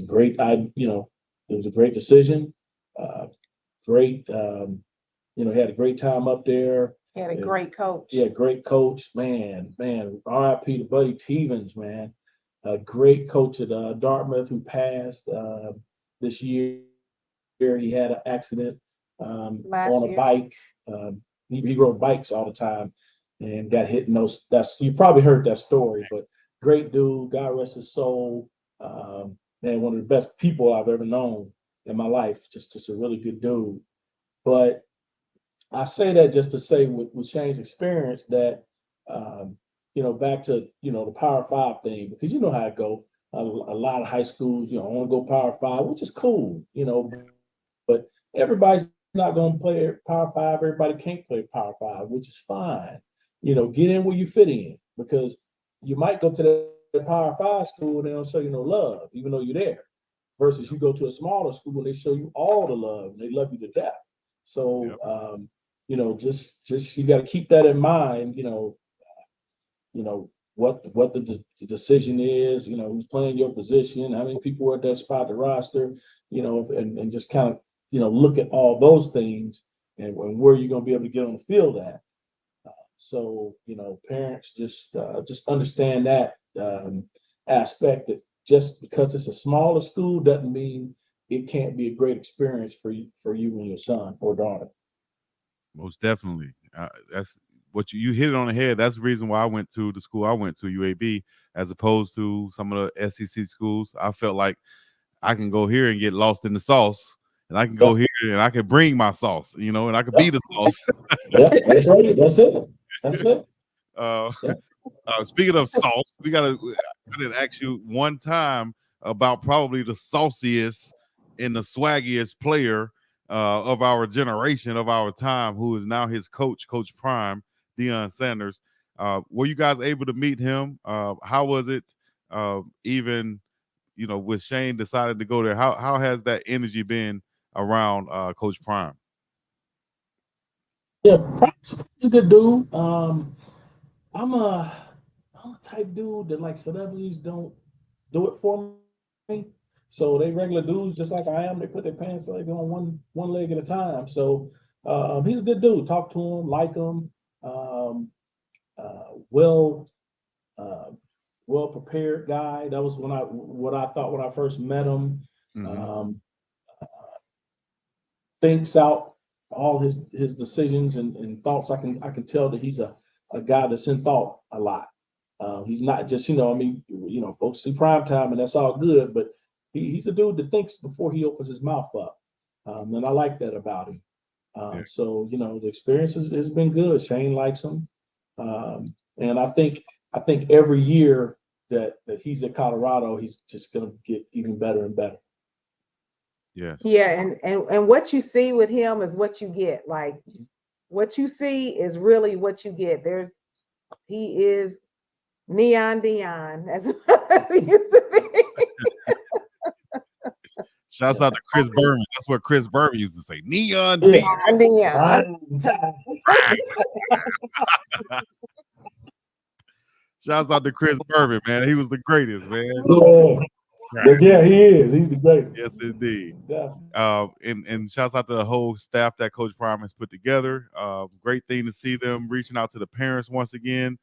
great it was a great decision. Great, he had a great time up there. He had a great coach. Yeah, great coach, man. R.I.P. to Buddy Stevens, man. A great coach at Dartmouth who passed this year. He had an accident on a bike. He rode bikes all the time and got hit in those. You probably heard that story, but great dude. God rest his soul. Man, one of the best people I've ever known in my life. Just a really good dude. But I say that just to say with Shane's experience that back to the Power 5 thing, because you know how it go. A lot of high schools, want to go Power 5, which is cool, but everybody's not going to play Power 5. Everybody can't play Power 5, which is fine. Get in where you fit in, because you might go to the Power 5 school and they don't show you no love, even though you're there. Versus you go to a smaller school and they show you all the love and they love you to death. So, just you got to keep that in mind. What the decision is. Who's playing your position, how many people are at that spot, the roster. And just kind of look at all those things and where you're going to be able to get on the field at. So parents just understand that aspect, that just because it's a smaller school doesn't mean it can't be a great experience for you and your son or daughter. Most definitely. That's what you hit it on the head. That's the reason why I went to the school I went to, UAB, as opposed to some of the SEC schools. I felt like I can go here and get lost in the sauce, and I can go here and I can bring my sauce, and I can be the sauce. That's right. That's it. Speaking of sauce, I didn't ask you one time about probably the sauciest and the swaggiest player of our generation, of our time, who is now his coach, Coach Prime, Deion Sanders. Were you guys able to meet him? How was it? Even with Shane decided to go there, how has that energy been around Coach Prime? Yeah, Prime's a good dude. I'm a type dude that like celebrities don't do it for me. So they regular dudes just like I am. They put their pants like on one leg at a time. So he's a good dude. Talk to him, like him. Um, well uh, well prepared guy. That was what I thought when I first met him. Mm-hmm. Thinks out all his decisions and thoughts. I can tell that he's a guy that's in thought a lot. He's not just folks in prime time and that's all good, but he's a dude that thinks before he opens his mouth up, and I like that about him. So the experience has been good. Shane likes him, and I think every year that he's at Colorado, he's just going to get even better and better. Yes. Yeah, and what you see with him is what you get. Like what you see is really what you get. He is Neon Deion, as he used to be. Shouts out to Chris Berman. That's what Chris Berman used to say. Neon Neon Deion. Shouts out to Chris Berman, man. He was the greatest, man. Yeah, he is. He's the greatest. Yes, indeed. Definitely. And shouts out to the whole staff that Coach Prime has put together. Great thing to see them reaching out to the parents once again.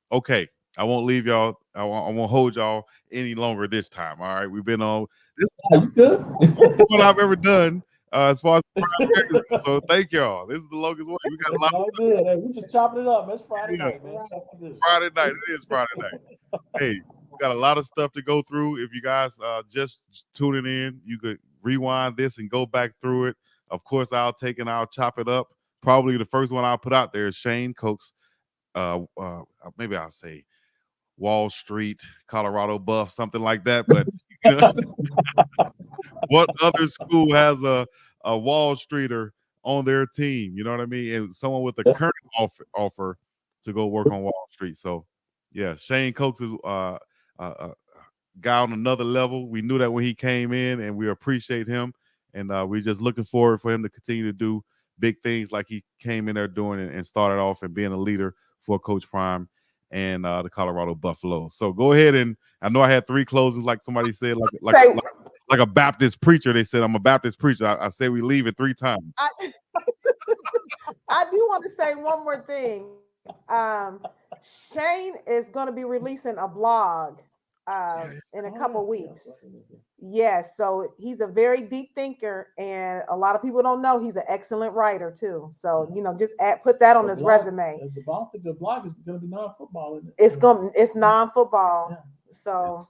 Okay, I won't leave y'all. I won't hold y'all any longer this time. All right, we've been on this. You good? What I've ever done as far as Prime. So thank y'all. This is the longest one. We got a lot of stuff. Good. Hey, we just chopping it up. It's Friday night, man. Friday night. It is Friday night. Hey, we got a lot of stuff to go through. If you guys just tuning in, you could rewind this and go back through it. Of course, I'll chop it up. Probably the first one I'll put out there is Shane Cokes. Maybe I'll say Wall Street, Colorado Buff, something like that. But what other school has a Wall Streeter on their team? You know what I mean? And someone with a current offer to go work on Wall Street. So, yeah, Shane Cokes is a guy on another level. We knew that when he came in, and we appreciate him. And we're just looking forward for him to continue to do big things like he came in there doing and started off and being a leader for Coach Prime and the Colorado Buffaloes. So go ahead, and I know I had 3 closings, like somebody said, like a Baptist preacher. They said I'm a Baptist preacher. I said we leave it 3 times. I do want to say one more thing. Shane is going to be releasing a blog in a couple weeks. Yes, so he's a very deep thinker, and a lot of people don't know he's an excellent writer too. So just put that on his resume. The blog is going to be non-football, isn't it? It's non-football. Yeah. So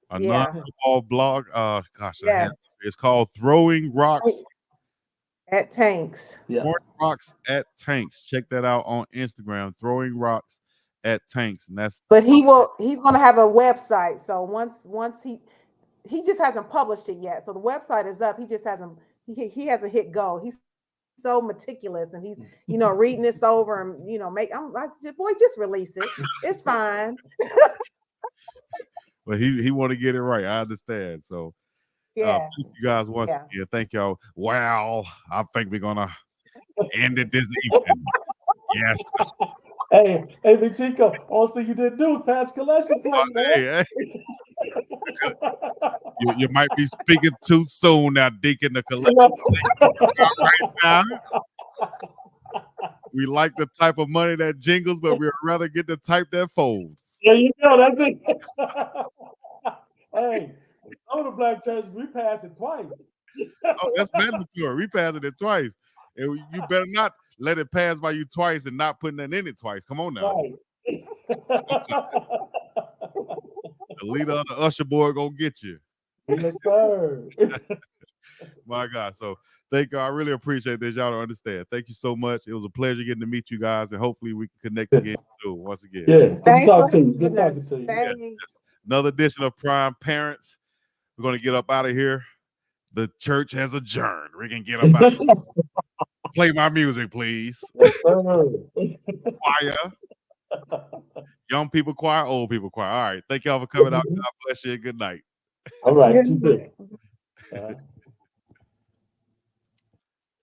a non-football blog. It's called Throwing Rocks at Tanks. Yeah. Throwing Rocks at Tanks. Check that out on Instagram. Throwing Rocks at Tanks, and that's. But he's going to have a website. So once he just hasn't published it yet. So the website is up. He just hasn't. He hasn't hit go. He's so meticulous, and he's reading this over and I said, boy, just release it. It's fine. But he want to get it right. I understand. So thank you guys once again. Thank y'all. Wow, I think we're gonna end it this evening. Yes. Hey, Big Chico, all thing you didn't do pass collection plate, man. Hey. You might be speaking too soon now, Deacon. The collection right now. We like the type of money that jingles, but we'd rather get the type that folds. There you go. That's it. Hey, some of the black churches, we pass it twice. Oh, that's mandatory. We pass it twice. And you better not let it pass by you twice and not putting that in it twice. Come on now. Right. The leader of the usher board gonna get you. Yes, sir. My God. So thank you. I really appreciate this. Y'all don't understand. Thank you so much. It was a pleasure getting to meet you guys, and hopefully we can connect again soon. Once again. Yeah. Good talking to you. Yeah, another edition of Prime Parents. We're gonna get up out of here. The church has adjourned. We can get up out. Play my music, please. Yes, sir. Choir. Young people choir, old people choir. All right. Thank y'all for coming out. God bless you. Good night. All right. Good You too. night.